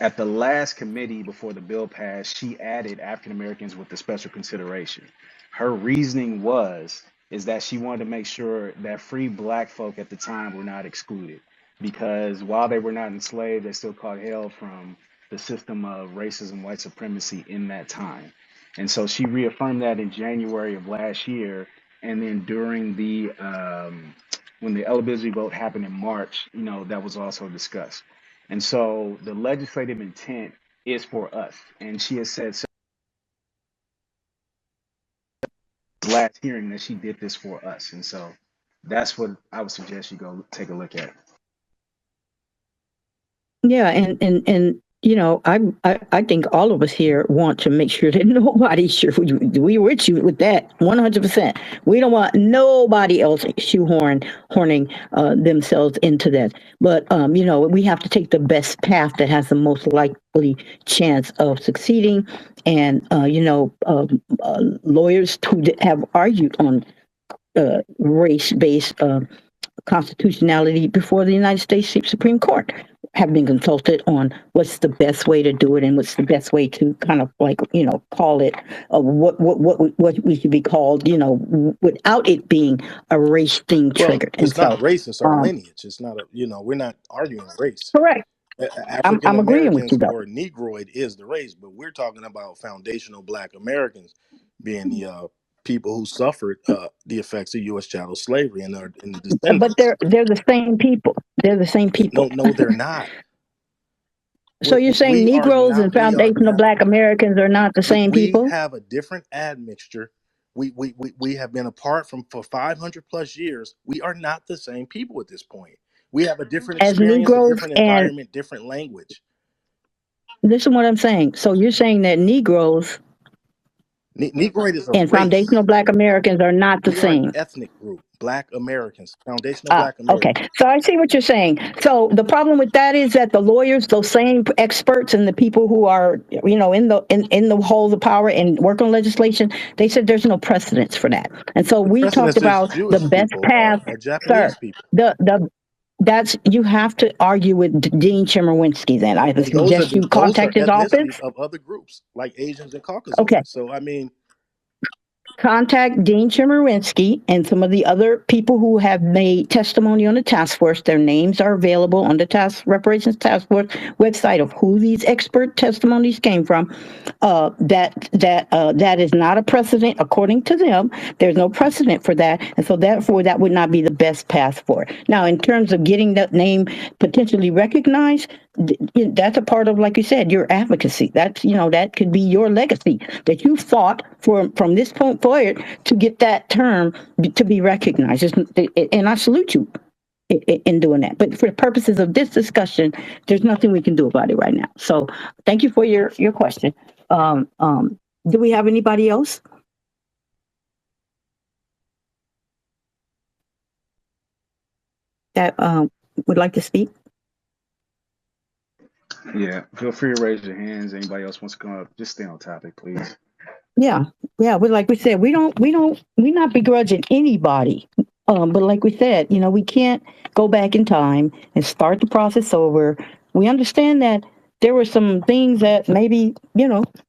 Speaker 2: At the last committee before the bill passed, she added African Americans with the special consideration. Her reasoning was is that she wanted to make sure that free Black folk at the time were not excluded, because while they were not enslaved, they still caught hell from the system of racism, white supremacy in that time. And so she reaffirmed that in January of last year, and then during the when the eligibility vote happened in March, that was also discussed. And so the legislative intent is for us. And she has said so last hearing that she did this for us. And so that's what I would suggest you go take a look at.
Speaker 1: Yeah, and I think all of us here want to make sure that nobody should. We with you with that 100%. We don't want nobody else horning themselves into that. But we have to take the best path that has the most likely chance of succeeding. And lawyers who have argued on race-based constitutionality before the United States Supreme Court have been consulted on what's the best way to do it and what's the best way to kind of like call it what we should be called without it being a race thing
Speaker 14: Well,
Speaker 1: triggered. And
Speaker 14: it's not
Speaker 1: so
Speaker 14: race; it's our lineage. It's not we're not arguing race.
Speaker 1: correct. I'm
Speaker 6: African
Speaker 1: agreeing with
Speaker 6: Americans
Speaker 1: you though.
Speaker 6: or Negroid is the race, but we're talking about foundational Black Americans being the people who suffered the effects of U.S. chattel slavery and the
Speaker 1: But
Speaker 6: descendants.
Speaker 1: they're the same people. They're the same people.
Speaker 6: No, they're not.
Speaker 1: So you're saying
Speaker 6: We are
Speaker 1: Negroes and
Speaker 6: not. We are
Speaker 1: foundational
Speaker 6: not.
Speaker 1: Black Americans are not the same
Speaker 6: We
Speaker 1: people?
Speaker 6: have a different admixture. We have been apart from for 500 plus years. We are not the same people at this point. We have a different
Speaker 1: As
Speaker 6: experience, a
Speaker 1: Negroes
Speaker 6: different
Speaker 1: and
Speaker 6: environment, different language.
Speaker 1: listen what I'm saying. So you're saying that Negroes
Speaker 6: Negroid is a
Speaker 1: and
Speaker 6: race.
Speaker 1: foundational Black Americans are not the
Speaker 6: We are an
Speaker 1: same.
Speaker 6: ethnic group, Black Americans, foundational Black
Speaker 1: Okay.
Speaker 6: Americans.
Speaker 1: So I see what you're saying. So the problem with that is that the lawyers, those same experts and the people who are, in the halls of power and work on legislation, they said there's no precedence for that. And so
Speaker 6: The
Speaker 1: we talked
Speaker 6: precedence is
Speaker 1: about the
Speaker 6: Jewish
Speaker 1: best
Speaker 6: people,
Speaker 1: path, sir.
Speaker 6: Japanese people,
Speaker 1: The That's you have to argue with Dean Chemerinsky. Then I would
Speaker 6: and those are
Speaker 1: suggest you
Speaker 6: those are
Speaker 1: contact his
Speaker 6: ethnicities
Speaker 1: office.
Speaker 6: of other groups like Asians and
Speaker 1: Okay.
Speaker 6: Caucasoids. So I mean,
Speaker 1: Contact Dean Chemerinsky and some of the other people who have made testimony on the task force. Their names are available on the reparations task force website of who these expert testimonies came from. That is not a precedent according to them. There's no precedent for that, and so therefore that would not be the best path for it. Now, in terms of getting that name potentially recognized, that's a part of, like you said, your advocacy. That could be your legacy that you fought for from this point forward to get that term to be recognized. And I salute you in doing that. But for the purposes of this discussion, there's nothing we can do about it right now. So thank you for your question. Do we have anybody else that would like to speak?
Speaker 2: Yeah, feel free to raise your hands. Anybody else wants to come up, just stay on topic, please.
Speaker 1: Yeah, yeah. But like we said, we're not begrudging anybody. But like we said, we can't go back in time and start the process over. We understand that there were some things that maybe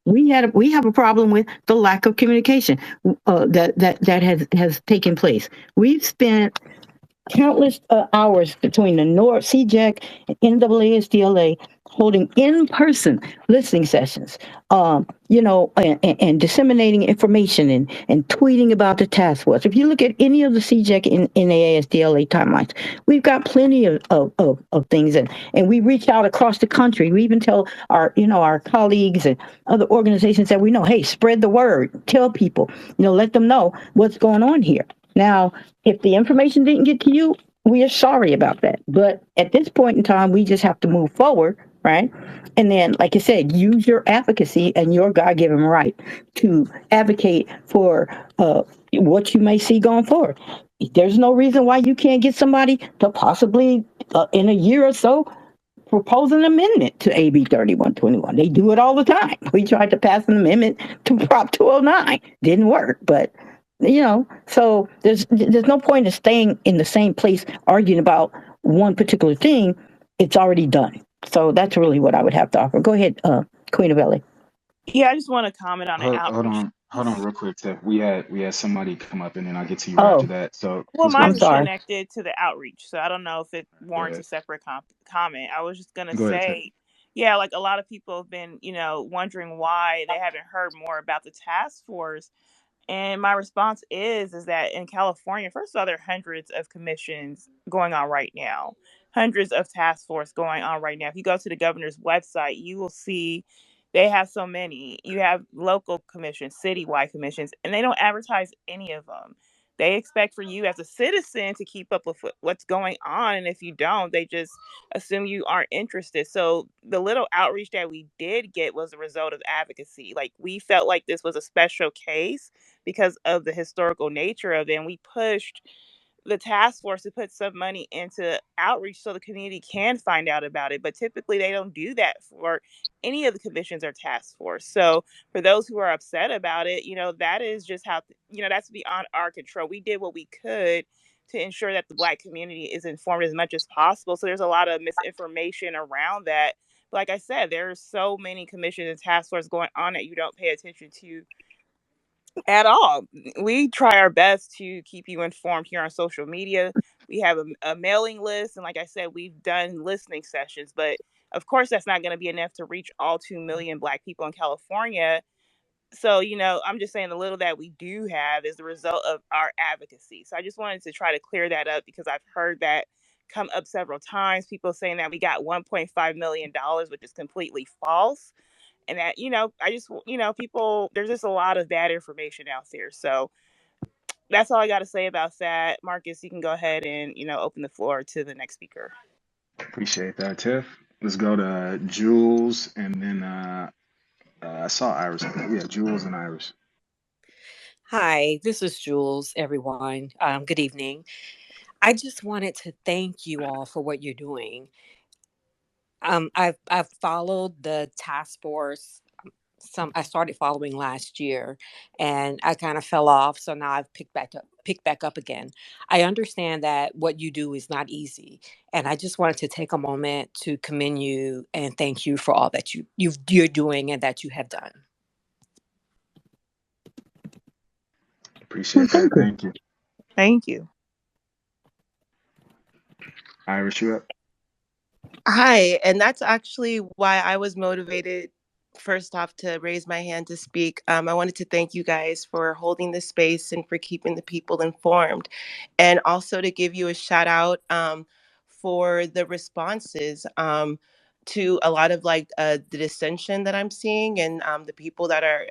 Speaker 1: we have a problem with the lack of communication that has taken place. We've spent countless hours between the North CJEC and NAASDLA holding in-person listening sessions, and disseminating information and tweeting about the task force. If you look at any of the CJEC and NAASDLA timelines, we've got plenty of things, and we reach out across the country. We even tell our colleagues and other organizations that we know, hey, spread the word, tell people, let them know what's going on here. Now, if the information didn't get to you, we are sorry about that. But at this point in time, we just have to move forward, right? And then, like I said, use your advocacy and your God given right to advocate for what you may see going forward. There's no reason why you can't get somebody to possibly, in a year or so, propose an amendment to AB 3121. They do it all the time. We tried to pass an amendment to Prop 209. Didn't work, but so there's no point in staying in the same place arguing about one particular thing. It's already done. So that's really what I would have to offer. Go ahead, Queen of LA.
Speaker 7: Yeah, I just want to comment on the
Speaker 2: Hold
Speaker 7: outreach.
Speaker 2: on, hold on, real quick, Tiff. We had somebody come up, and then I'll get to you right after
Speaker 1: Oh,
Speaker 2: that. So
Speaker 7: Well,
Speaker 2: let's go
Speaker 7: mine
Speaker 1: I'm
Speaker 2: ahead,
Speaker 7: is
Speaker 2: Tiff.
Speaker 1: sorry.
Speaker 7: connected to the outreach, so I don't know if it
Speaker 2: Go
Speaker 7: warrants a
Speaker 2: ahead.
Speaker 7: separate comment. I was just gonna
Speaker 2: Go ahead, Tiff.
Speaker 7: say, yeah, like a lot of people have been, wondering why they haven't heard more about the task force. And my response is that in California, first of all, there are hundreds of commissions going on right now, hundreds of task force going on right now. If you go to the governor's website, you will see they have so many. You have local commissions, citywide commissions, and they don't advertise any of them. They expect for you as a citizen to keep up with what's going on. And if you don't, they just assume you aren't interested. So the little outreach that we did get was a result of advocacy. Like we felt like this was a special case because of the historical nature of it. And we pushed the task force to put some money into outreach so the community can find out about it. But typically they don't do that for any of the commissions or task force. So for those who are upset about it, that is just how, that's beyond our control. We did what we could to ensure that the Black community is informed as much as possible. So there's a lot of misinformation around that. Like I said, there's so many commissions and task force going on that you don't pay attention to at all. We try our best to keep you informed here on social media. We have a mailing list, and like I said, we've done listening sessions. But of course, that's not going to be enough to reach all 2 million Black people in California. So, I'm just saying the little that we do have is the result of our advocacy. So I just wanted to try to clear that up because I've heard that come up several times. People saying that we got $1.5 million, which is completely false. And that, I just, people, there's just a lot of bad information out there. So that's all I got to say about that. Marcus, you can go ahead and, open the floor to the next speaker.
Speaker 2: Appreciate that, Tiff. Let's go to Jules and then I saw Iris. Yeah, Jules and Iris.
Speaker 15: Hi, this is Jules, everyone. Good evening. I just wanted to thank you all for what you're doing. I've followed the task force. I started following last year, and I kind of fell off. So now I've picked back up again. I understand that what you do is not easy, and I just wanted to take a moment to commend you and thank you for all that you're doing and that you have done.
Speaker 2: Appreciate that. Thank you.
Speaker 7: Thank you.
Speaker 2: Iris, you up?
Speaker 16: Hi, and that's actually why I was motivated first off to raise my hand to speak. I wanted to thank you guys for holding this space and for keeping the people informed, and also to give you a shout out for the responses to a lot of the dissension that I'm seeing, and the people that are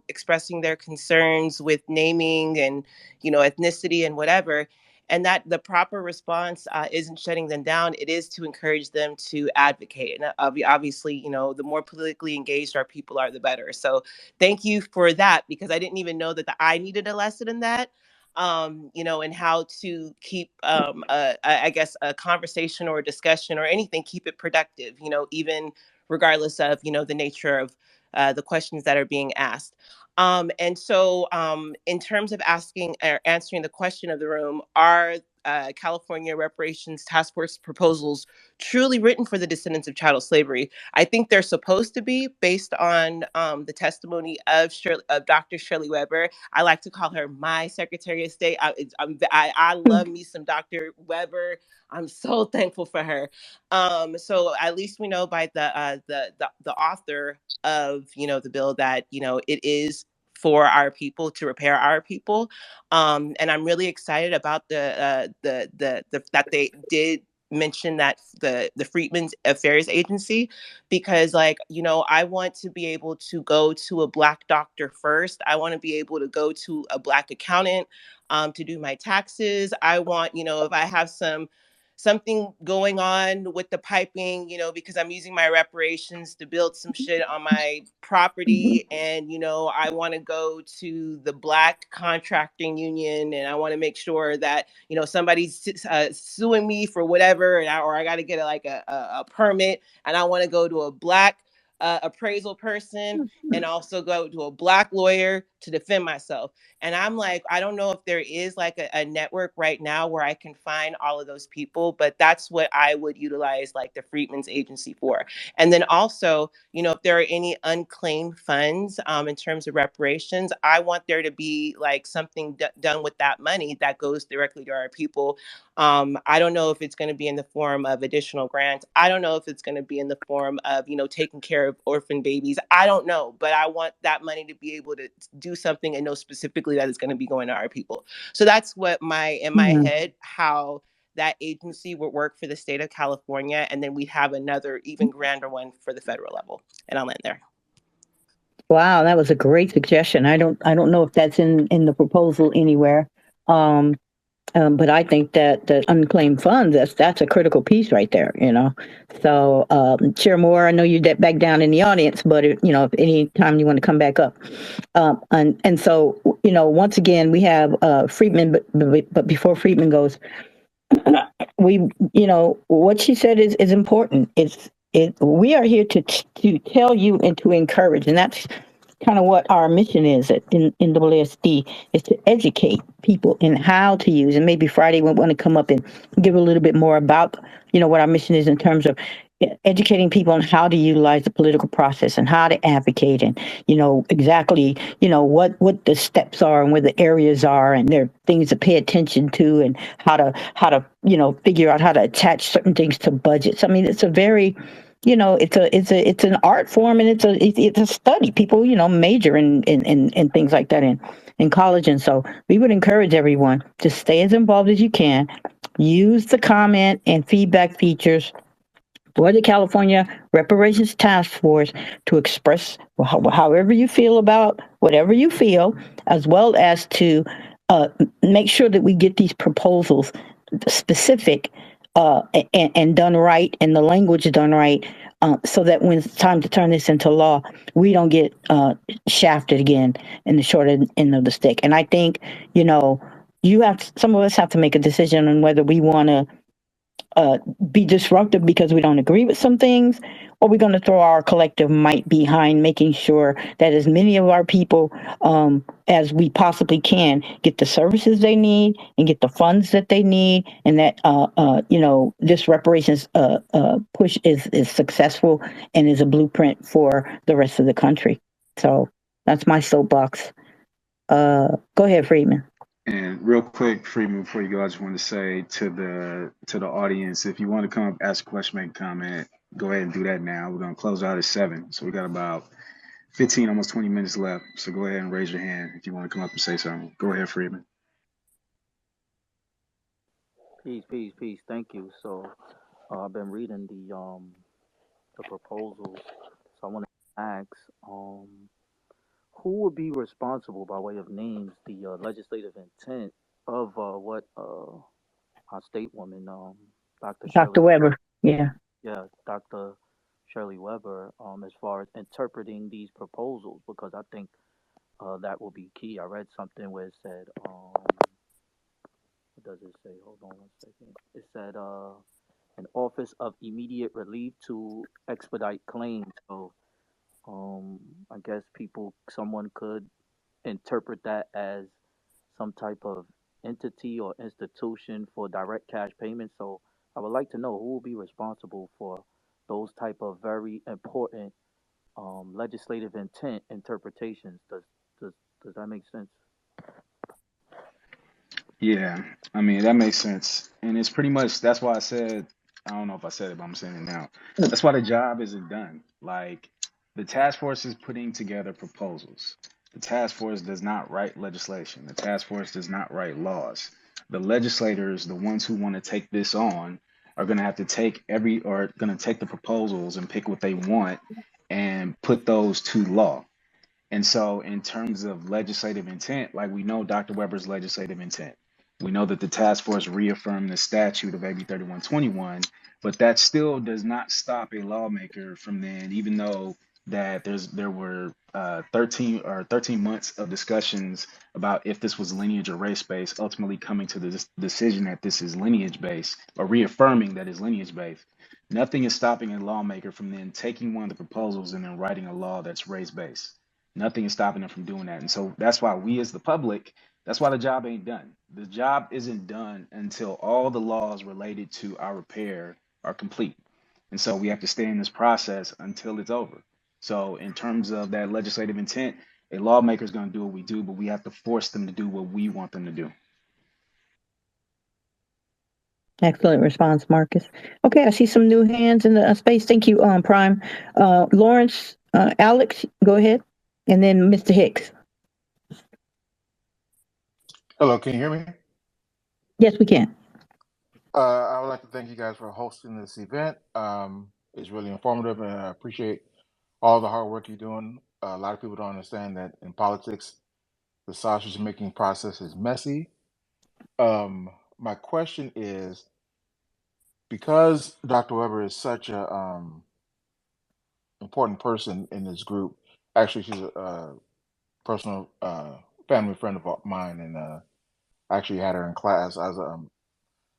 Speaker 16: expressing their concerns with naming and ethnicity and whatever, and that the proper response isn't shutting them down. It is to encourage them to advocate, and obviously the more politically engaged our people are, the better. So thank you for that, because I didn't even know that I needed a lesson in that, and how to keep I guess a conversation or a discussion or anything, keep it productive, even regardless of the nature of the questions that are being asked. And so, in terms of asking or answering the question of the room, are California reparations task force proposals truly written for the descendants of chattel slavery? I think they're supposed to be, based on the testimony of Dr. Shirley Weber. I like to call her my Secretary of State. I love me some Dr. Weber. I'm so thankful for her. So at least we know by the author of the bill that it is for our people, to repair our people. And I'm really excited about the that they did mention that the Freedmen's Affairs Agency, because I want to be able to go to a Black doctor first. I want to be able to go to a Black accountant to do my taxes. I want, if I have something going on with the piping, because I'm using my reparations to build some shit on my property. And, I want to go to the Black contracting union, and I want to make sure that, somebody's suing me for whatever, or I got to get a permit, and I want to go to a Black appraisal person, and also go to a Black lawyer to defend myself. And I'm like, I don't know if there is a network right now where I can find all of those people, but that's what I would utilize the Freedmen's Agency for. And then also, if there are any unclaimed funds in terms of reparations, I want there to be something done with that money that goes directly to our people. I don't know if it's going to be in the form of additional grants. I don't know if it's going to be in the form of, taking care of orphan babies. I don't know, but I want that money to be able to do something and know specifically that it's going to be going to our people. So that's what in my head, how that agency would work for the state of California. And then we'd have another even grander one for the federal level. And I'll end there.
Speaker 1: Wow, that was a great suggestion. I don't know if that's in the proposal anywhere. But I think that the unclaimed funds, that's a critical piece right there, So, Chair Moore, I know you're back down in the audience, but if any time you want to come back up. And so, once again, we have Freedman, but before Freedman goes, what she said is important. We are here to tell you and to encourage, and that's kind of what our mission is at NAASD, is to educate people in how to use. And maybe Friday we want to come up and give a little bit more about what our mission is in terms of educating people on how to utilize the political process and how to advocate, and exactly what the steps are and where the areas are, and there are things to pay attention to, and how to figure out how to attach certain things to budgets. I mean, it's a very it's an art form, and it's a study. People major in things like that in college. And so we would encourage everyone to stay as involved as you can. Use the comment and feedback features for the California Reparations Task Force to express however you feel about whatever you feel, as well as to make sure that we get these proposals specific, and done right, and the language done right, so that when it's time to turn this into law, we don't get shafted again in the short end of the stick. And I think, some of us have to make a decision on whether we want to uh, be disruptive because we don't agree with some things, or we're going to throw our collective might behind making sure that as many of our people, as we possibly can, get the services they need and get the funds that they need, and that this reparations push is successful and is a blueprint for the rest of the country. So that's my soapbox. Go ahead, Friedman.
Speaker 2: And real quick, Freeman, before you go, I just want to say to the audience, if you want to come up, ask a question, make a comment, go ahead and do that now. We're gonna close out at 7, so we got about 15, almost 20 minutes left. So go ahead and raise your hand if you want to come up and say something. Go ahead, Freeman.
Speaker 10: Peace, peace, peace. Thank you. So I've been reading the proposals. So I want to ask who would be responsible by way of names the legislative intent of what our state woman Dr.
Speaker 1: Dr.
Speaker 10: Shirley
Speaker 1: Weber. Yeah.
Speaker 10: yeah, Dr. Shirley Weber, as far as interpreting these proposals, because I think that will be key. I read something where it said, what does it say? Hold on one second. It said, an office of immediate relief to expedite claims. So, I guess someone could interpret that as some type of entity or institution for direct cash payments. So I would like to know who will be responsible for those type of very important legislative intent interpretations. Does does that make sense?
Speaker 2: Yeah, I mean that makes sense, and it's pretty much that's why I said I don't know if I said it, but I'm saying it now. That's why the job isn't done. Like the task force is putting together proposals. The task force does not write legislation. The task force does not write laws. The legislators, the ones who want to take this on, are going to have to going to take the proposals and pick what they want and put those to law. And so, in terms of legislative intent, like we know Dr. Weber's legislative intent, we know that the task force reaffirmed the statute of AB 3121, but that still does not stop a lawmaker from then, even though that there were 13 months of discussions about if this was lineage or race based, ultimately coming to the decision that this is lineage based or reaffirming that is lineage based. Nothing is stopping a lawmaker from then taking one of the proposals and then writing a law that's race based. Nothing is stopping them from doing that. And so that's why we as the public, that's why the job ain't done. The job isn't done until all the laws related to our repair are complete. And so we have to stay in this process until it's over. So in terms of that legislative intent, a lawmaker is going to do what we do, but we have to force them to do what we want them to do.
Speaker 1: Excellent response, Marcus. Okay, I see some new hands in the space. Thank you, Prime. Lawrence, Alex, go ahead. And then Mr. Hicks.
Speaker 17: Hello, can you hear me?
Speaker 1: Yes, we can.
Speaker 17: I would like to thank you guys for hosting this event. It's really informative, and I appreciate all the hard work you're doing. A lot of people don't understand that in politics, the sausage making process is messy. My question is, because Dr. Weber is such a important person in this group, actually, she's a personal family friend of mine, and I actually had her in class as an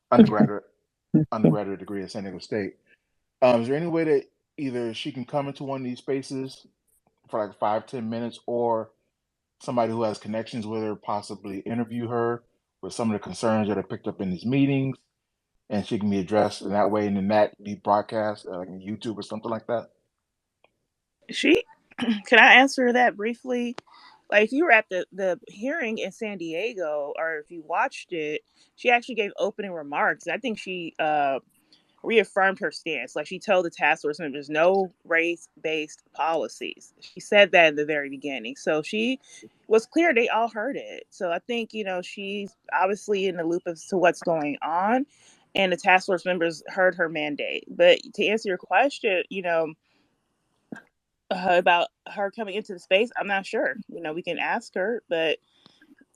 Speaker 17: undergraduate degree at San Diego State. Is there any way that either she can come into one of these spaces for like 5, 10 minutes, or somebody who has connections with her possibly interview her with some of the concerns that are picked up in these meetings? and she can be addressed in that way, and then that be broadcast like on YouTube or something like that?
Speaker 7: She can I answer that briefly? Like if you were at the hearing in San Diego, or if you watched it, she actually gave opening remarks. I think she reaffirmed her stance. Like she told the task force members no race based policies. She said that in the very beginning. So she was clear they all heard it. So I think, she's obviously in the loop as to what's going on. And the task force members heard her mandate. But to answer your question, about her coming into the space, I'm not sure. We can ask her, but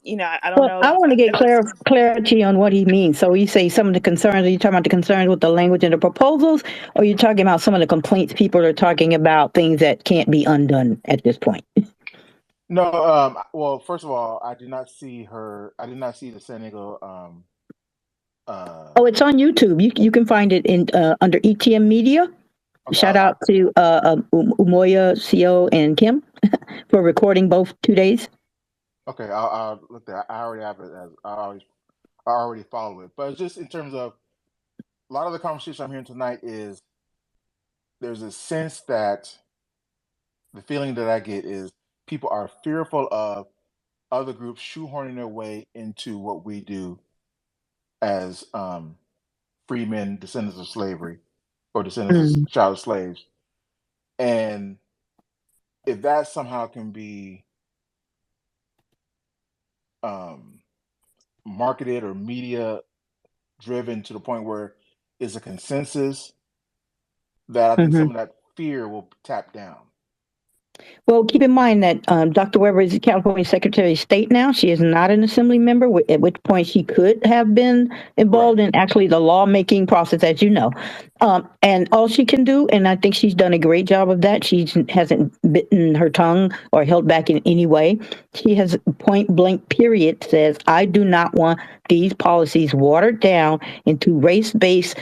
Speaker 7: I don't
Speaker 1: Well,
Speaker 7: know.
Speaker 1: I want to get
Speaker 7: If it's
Speaker 1: clarity on what he means. So you say some of the concerns, are you talking about the concerns with the language and the proposals, or are you talking about some of the complaints people are talking about, things that can't be undone at this point?
Speaker 17: No, well, first of all, I did not see her. I did not see the San Diego.
Speaker 1: Oh, it's on YouTube. You can find it in under ETM Media.
Speaker 17: Okay,
Speaker 1: Shout out to Umoya, CO, and Kim for recording both 2 days.
Speaker 17: okay, I'll look there. I already have it. I already follow it. But it's just in terms of a lot of the conversation I'm hearing tonight is there's a sense that the feeling that I get is people are fearful of other groups shoehorning their way into what we do as freemen, descendants of slavery, or descendants of
Speaker 1: Mm.
Speaker 17: child slaves. And if that somehow can be um, marketed or media driven to the point where it's a consensus, that I think
Speaker 1: Hmm.
Speaker 17: some of that fear will tap down.
Speaker 1: Well, keep in mind that Dr. Weber is the California Secretary of State now. She is not an assembly member, at which point she could have been
Speaker 17: Right.
Speaker 1: involved in actually the lawmaking process, as you know. And all she can do, and I think she's done a great job of that, she hasn't bitten her tongue or held back in any way. She has point blank period says, I do not want these policies watered down into race based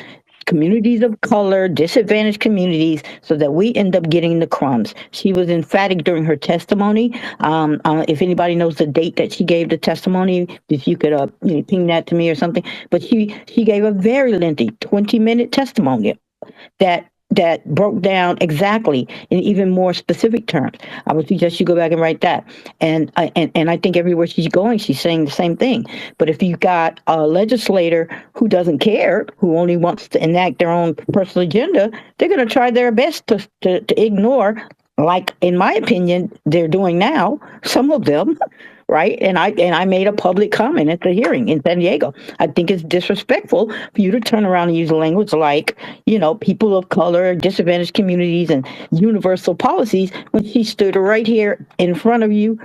Speaker 1: communities of color, disadvantaged communities, so that we end up getting the crumbs. She was emphatic during her testimony. If anybody knows the date that she gave the testimony, if you could ping that to me or something. But she gave a very lengthy 20-minute testimony that broke down exactly in even more specific terms. I would suggest you go back and write that. And I think everywhere she's going, she's saying the same thing. But if you've got a legislator who doesn't care, who only wants to enact their own personal agenda, they're going to try their best to ignore, like in my opinion, they're doing now, some of them, right? And I made a public comment at the hearing in San Diego. I think it's disrespectful for you to turn around and use language like, people of color, disadvantaged communities, and universal policies when she stood right here in front of you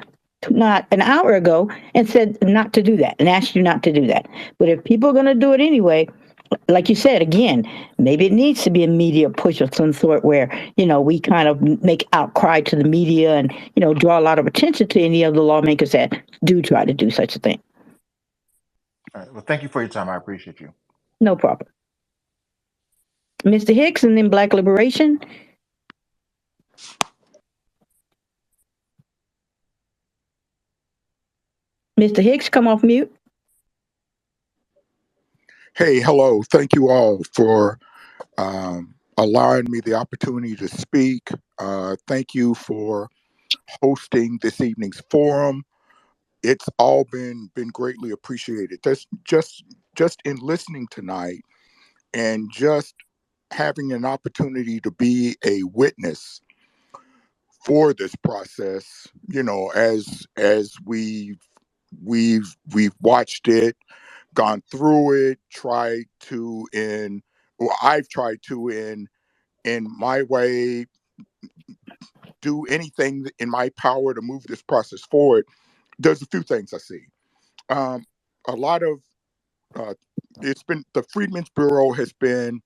Speaker 1: not an hour ago and said not to do that and asked you not to do that. But if people are going to do it anyway, like you said, again, maybe it needs to be a media push of some sort where, we kind of make outcry to the media and, draw a lot of attention to any of the lawmakers that do try to do such a thing.
Speaker 17: All right. Well, thank you for your time. I appreciate you.
Speaker 1: No problem. Mr. Hicks and then Black Liberation. Mr. Hicks, come off mute.
Speaker 18: Hey, hello. Thank you all for allowing me the opportunity to speak. Thank you for hosting this evening's forum. It's all been greatly appreciated. That's just in listening tonight and just having an opportunity to be a witness for this process. As we've watched it, gone through it, I've tried to in my way do anything in my power to move this process forward. There's a few things I see. A lot of it's been the Freedmen's Bureau has been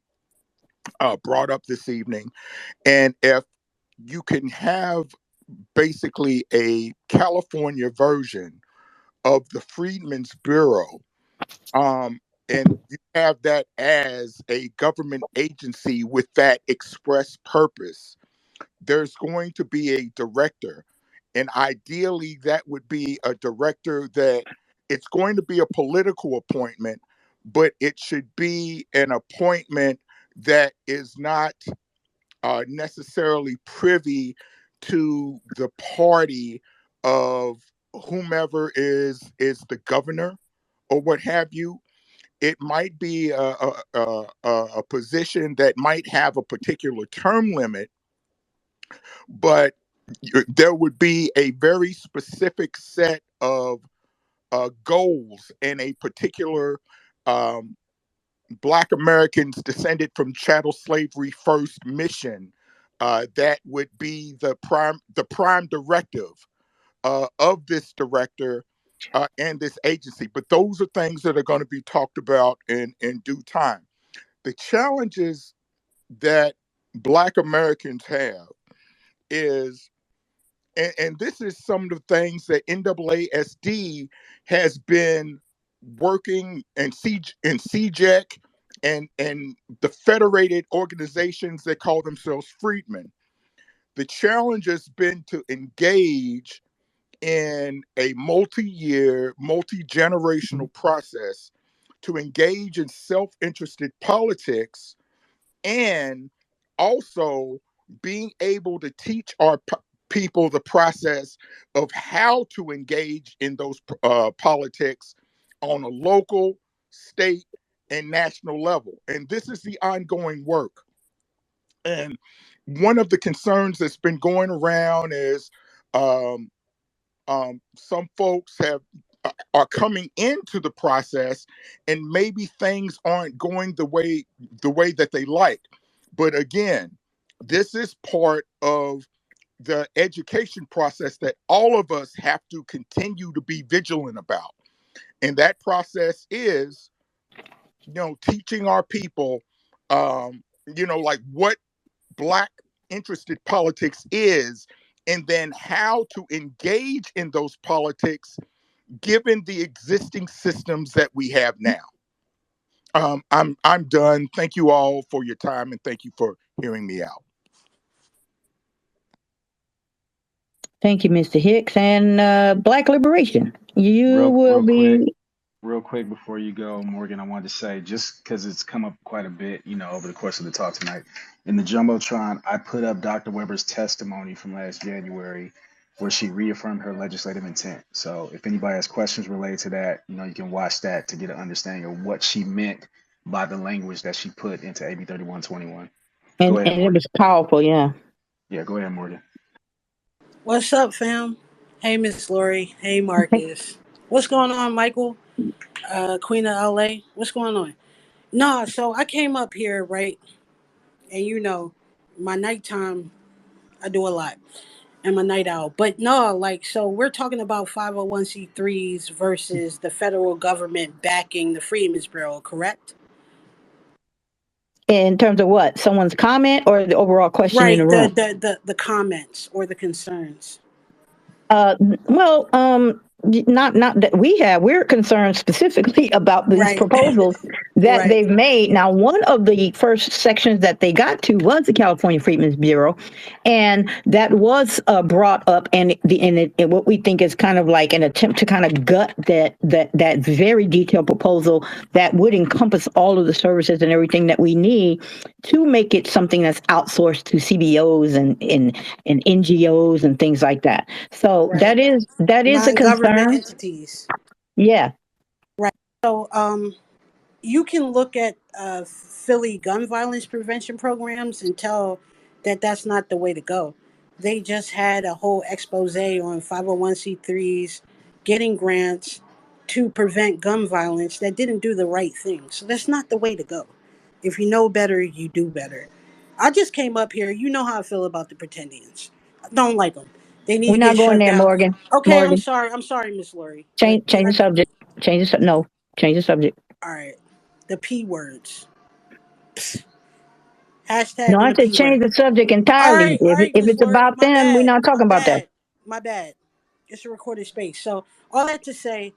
Speaker 18: brought up this evening, and if you can have basically a California version of the Freedmen's Bureau, and you have that as a government agency with that express purpose, there's going to be a director. And ideally, that would be a director that it's going to be a political appointment, but it should be an appointment that is not necessarily privy to the party of whomever is the governor or what have you. It might be a position that might have a particular term limit, but there would be a very specific set of goals and a particular um, Black Americans descended from chattel slavery first mission that would be the prime directive of this director and this agency. But those are things that are going to be talked about in due time. The challenges that Black Americans have is, and this is some of the things that NAASD has been working, and CJEC and the federated organizations that call themselves freedmen. The challenge has been to engage in a multi-year, multi-generational process to engage in self-interested politics, and also being able to teach our people the process of how to engage in those politics on a local, state, and national level. And this is the ongoing work. And one of the concerns that's been going around is um, some folks are coming into the process, and maybe things aren't going the way that they like. But again, this is part of the education process that all of us have to continue to be vigilant about. And that process is, teaching our people, like what Black interested politics is, and then how to engage in those politics given the existing systems that we have now. I'm done. Thank you all for your time, and thank you for hearing me out.
Speaker 1: Thank you, Mr. Hicks. And Black Liberation. You
Speaker 2: Real,
Speaker 1: will
Speaker 2: real quick,
Speaker 1: be.
Speaker 2: real quick before you go, Morgan, I wanted to say, just because it's come up quite a bit, over the course of the talk tonight, in the Jumbotron, I put up Dr. Weber's testimony from last January where she reaffirmed her legislative intent. So if anybody has questions related to that, you can watch that to get an understanding of what she meant by the language that she put into AB 3121. Go
Speaker 1: And
Speaker 2: ahead,
Speaker 1: it
Speaker 2: Morgan.
Speaker 1: was powerful, yeah.
Speaker 2: Yeah, go ahead, Morgan.
Speaker 19: What's up, fam? Hey, Miss Lori. Hey, Marcus. What's going on, Michael? Queen of LA. What's going on? No, so I came up here, right? And my nighttime, I do a lot. And my night owl. But no, so we're talking about 501c3s versus the federal government backing the Freedmen's Bureau, correct?
Speaker 1: In terms of what? Someone's comment or the overall question in the
Speaker 19: Right,
Speaker 1: room?
Speaker 19: the comments or the concerns.
Speaker 1: Uh, well, not that we're concerned specifically about these
Speaker 19: Right,
Speaker 1: proposals that
Speaker 19: right,
Speaker 1: they've made. Now, one of the first sections that they got to was the California Freedmen's Bureau, and that was brought up, and what we think is kind of like an attempt to kind of gut that very detailed proposal that would encompass all of the services and everything that we need to make it something that's outsourced to CBOs and NGOs and things like that. So
Speaker 19: right.
Speaker 1: that is a
Speaker 19: Non-government
Speaker 1: concern.
Speaker 19: entities.
Speaker 1: Yeah.
Speaker 19: Right. So, you can look at Philly gun violence prevention programs and tell that that's not the way to go. They just had a whole expose on 501c3s getting grants to prevent gun violence that didn't do the right thing. So that's not the way to go. If you know better, you do better. I just came up here. You know how I feel about the pretendians. I don't like them. They need
Speaker 1: We're
Speaker 19: to
Speaker 1: not
Speaker 19: get
Speaker 1: going
Speaker 19: shut
Speaker 1: there,
Speaker 19: down.
Speaker 1: Morgan.
Speaker 19: Okay, I'm
Speaker 1: Morgan,
Speaker 19: sorry. I'm sorry, Miss Lori. But
Speaker 1: change the subject. No, change the subject.
Speaker 19: all right, the P words.
Speaker 1: No,
Speaker 19: Hashtag on
Speaker 1: I
Speaker 19: the
Speaker 1: said
Speaker 19: P word.
Speaker 1: change the subject
Speaker 19: All
Speaker 1: entirely.
Speaker 19: right, all right,
Speaker 1: If
Speaker 19: Miss
Speaker 1: it's
Speaker 19: Lori.
Speaker 1: about
Speaker 19: My
Speaker 1: them, we're
Speaker 19: bad.
Speaker 1: not
Speaker 19: My
Speaker 1: talking about that.
Speaker 19: bad. My bad. It's a recorded space. So all that to say,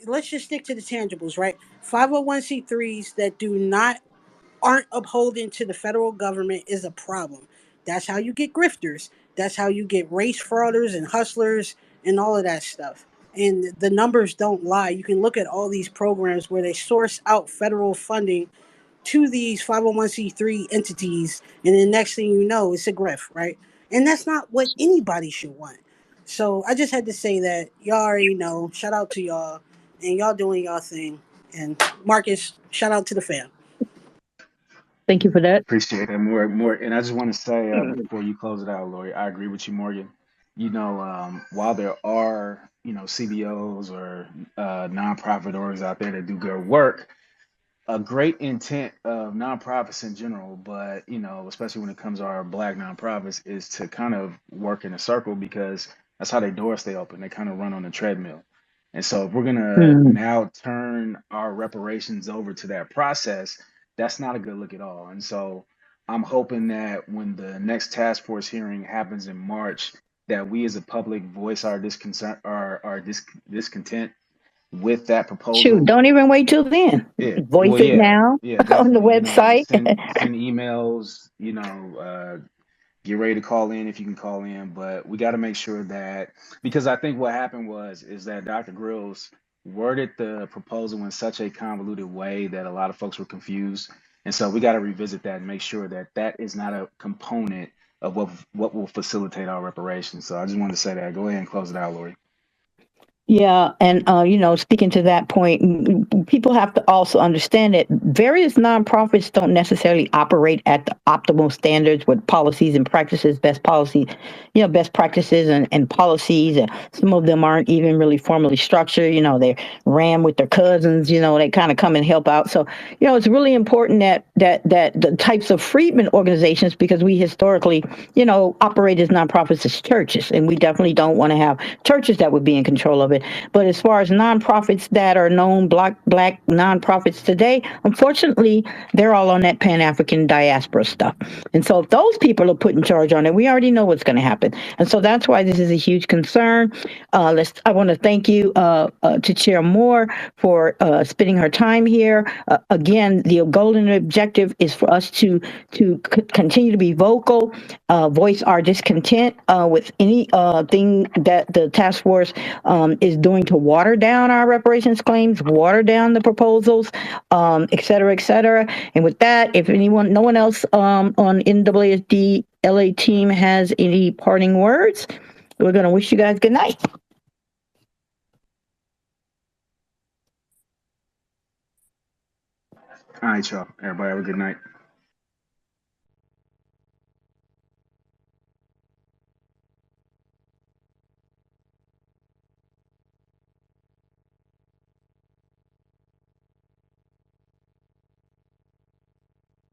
Speaker 19: let's just stick to the tangibles, right? 501c3s that aren't upholding to the federal government is a problem. That's how you get grifters. That's how you get race frauders and hustlers and all of that stuff. And the numbers don't lie. You can look at all these programs where they source out federal funding to these 501c3 entities, and the next thing you know, it's a grift, right? And that's not what anybody should want. So I just had to say that y'all already know. Shout out to y'all, and y'all doing y'all thing. And Marcus, shout out to the fam.
Speaker 1: Thank you for that.
Speaker 2: Appreciate that more. And I just want to say before you close it out, Lori, I agree with you, Morgan. While there are CBOs or nonprofit orgs out there that do good work, a great intent of nonprofits in general, but especially when it comes to our black nonprofits, is to kind of work in a circle because that's how their doors stay open. They kind of run on a treadmill. And so if we're gonna
Speaker 1: Mm.
Speaker 2: now turn our reparations over to that process, that's not a good look at all. And so I'm hoping that when the next task force hearing happens in March, that we as a public voice our discontent with that
Speaker 1: Shoot,
Speaker 2: proposal.
Speaker 1: don't even wait till then.
Speaker 2: Yeah,
Speaker 1: Voice
Speaker 2: well,
Speaker 1: it
Speaker 2: yeah,
Speaker 1: now
Speaker 2: yeah,
Speaker 1: on the
Speaker 2: definitely.
Speaker 1: website.
Speaker 2: Send emails. Get ready to call in if you can call in. But we got to make sure that because I think what happened is that Dr. Grills worded the proposal in such a convoluted way that a lot of folks were confused, and so we got to revisit that and make sure that that is not a component of what will facilitate our reparations. So I just wanted to say that. Go ahead and close it out, Lori.
Speaker 1: Yeah, and speaking to that point, people have to also understand that various nonprofits don't necessarily operate at the optimal standards with policies and practices, best practices and policies. And some of them aren't even really formally structured. They're ran with their cousins. They kind of come and help out. So it's really important that the types of freedmen organizations, because we historically operate as nonprofits as churches, and we definitely don't want to have churches that would be in control of it. But as far as nonprofits that are known black nonprofits today, unfortunately, they're all on that Pan African diaspora stuff. And so if those people are put in charge on it, we already know what's going to happen. And so that's why this is a huge concern. I want to thank you to Chair Moore for spending her time here. Again, the golden objective is for us to continue to be vocal, voice our discontent with any thing that the task force is doing to water down our reparations claims, water down the proposals, et cetera, et cetera. And with that, if no one else on NAASD LA team has any parting words, we're going to wish you guys good night.
Speaker 2: All right, y'all. Everybody have a good night.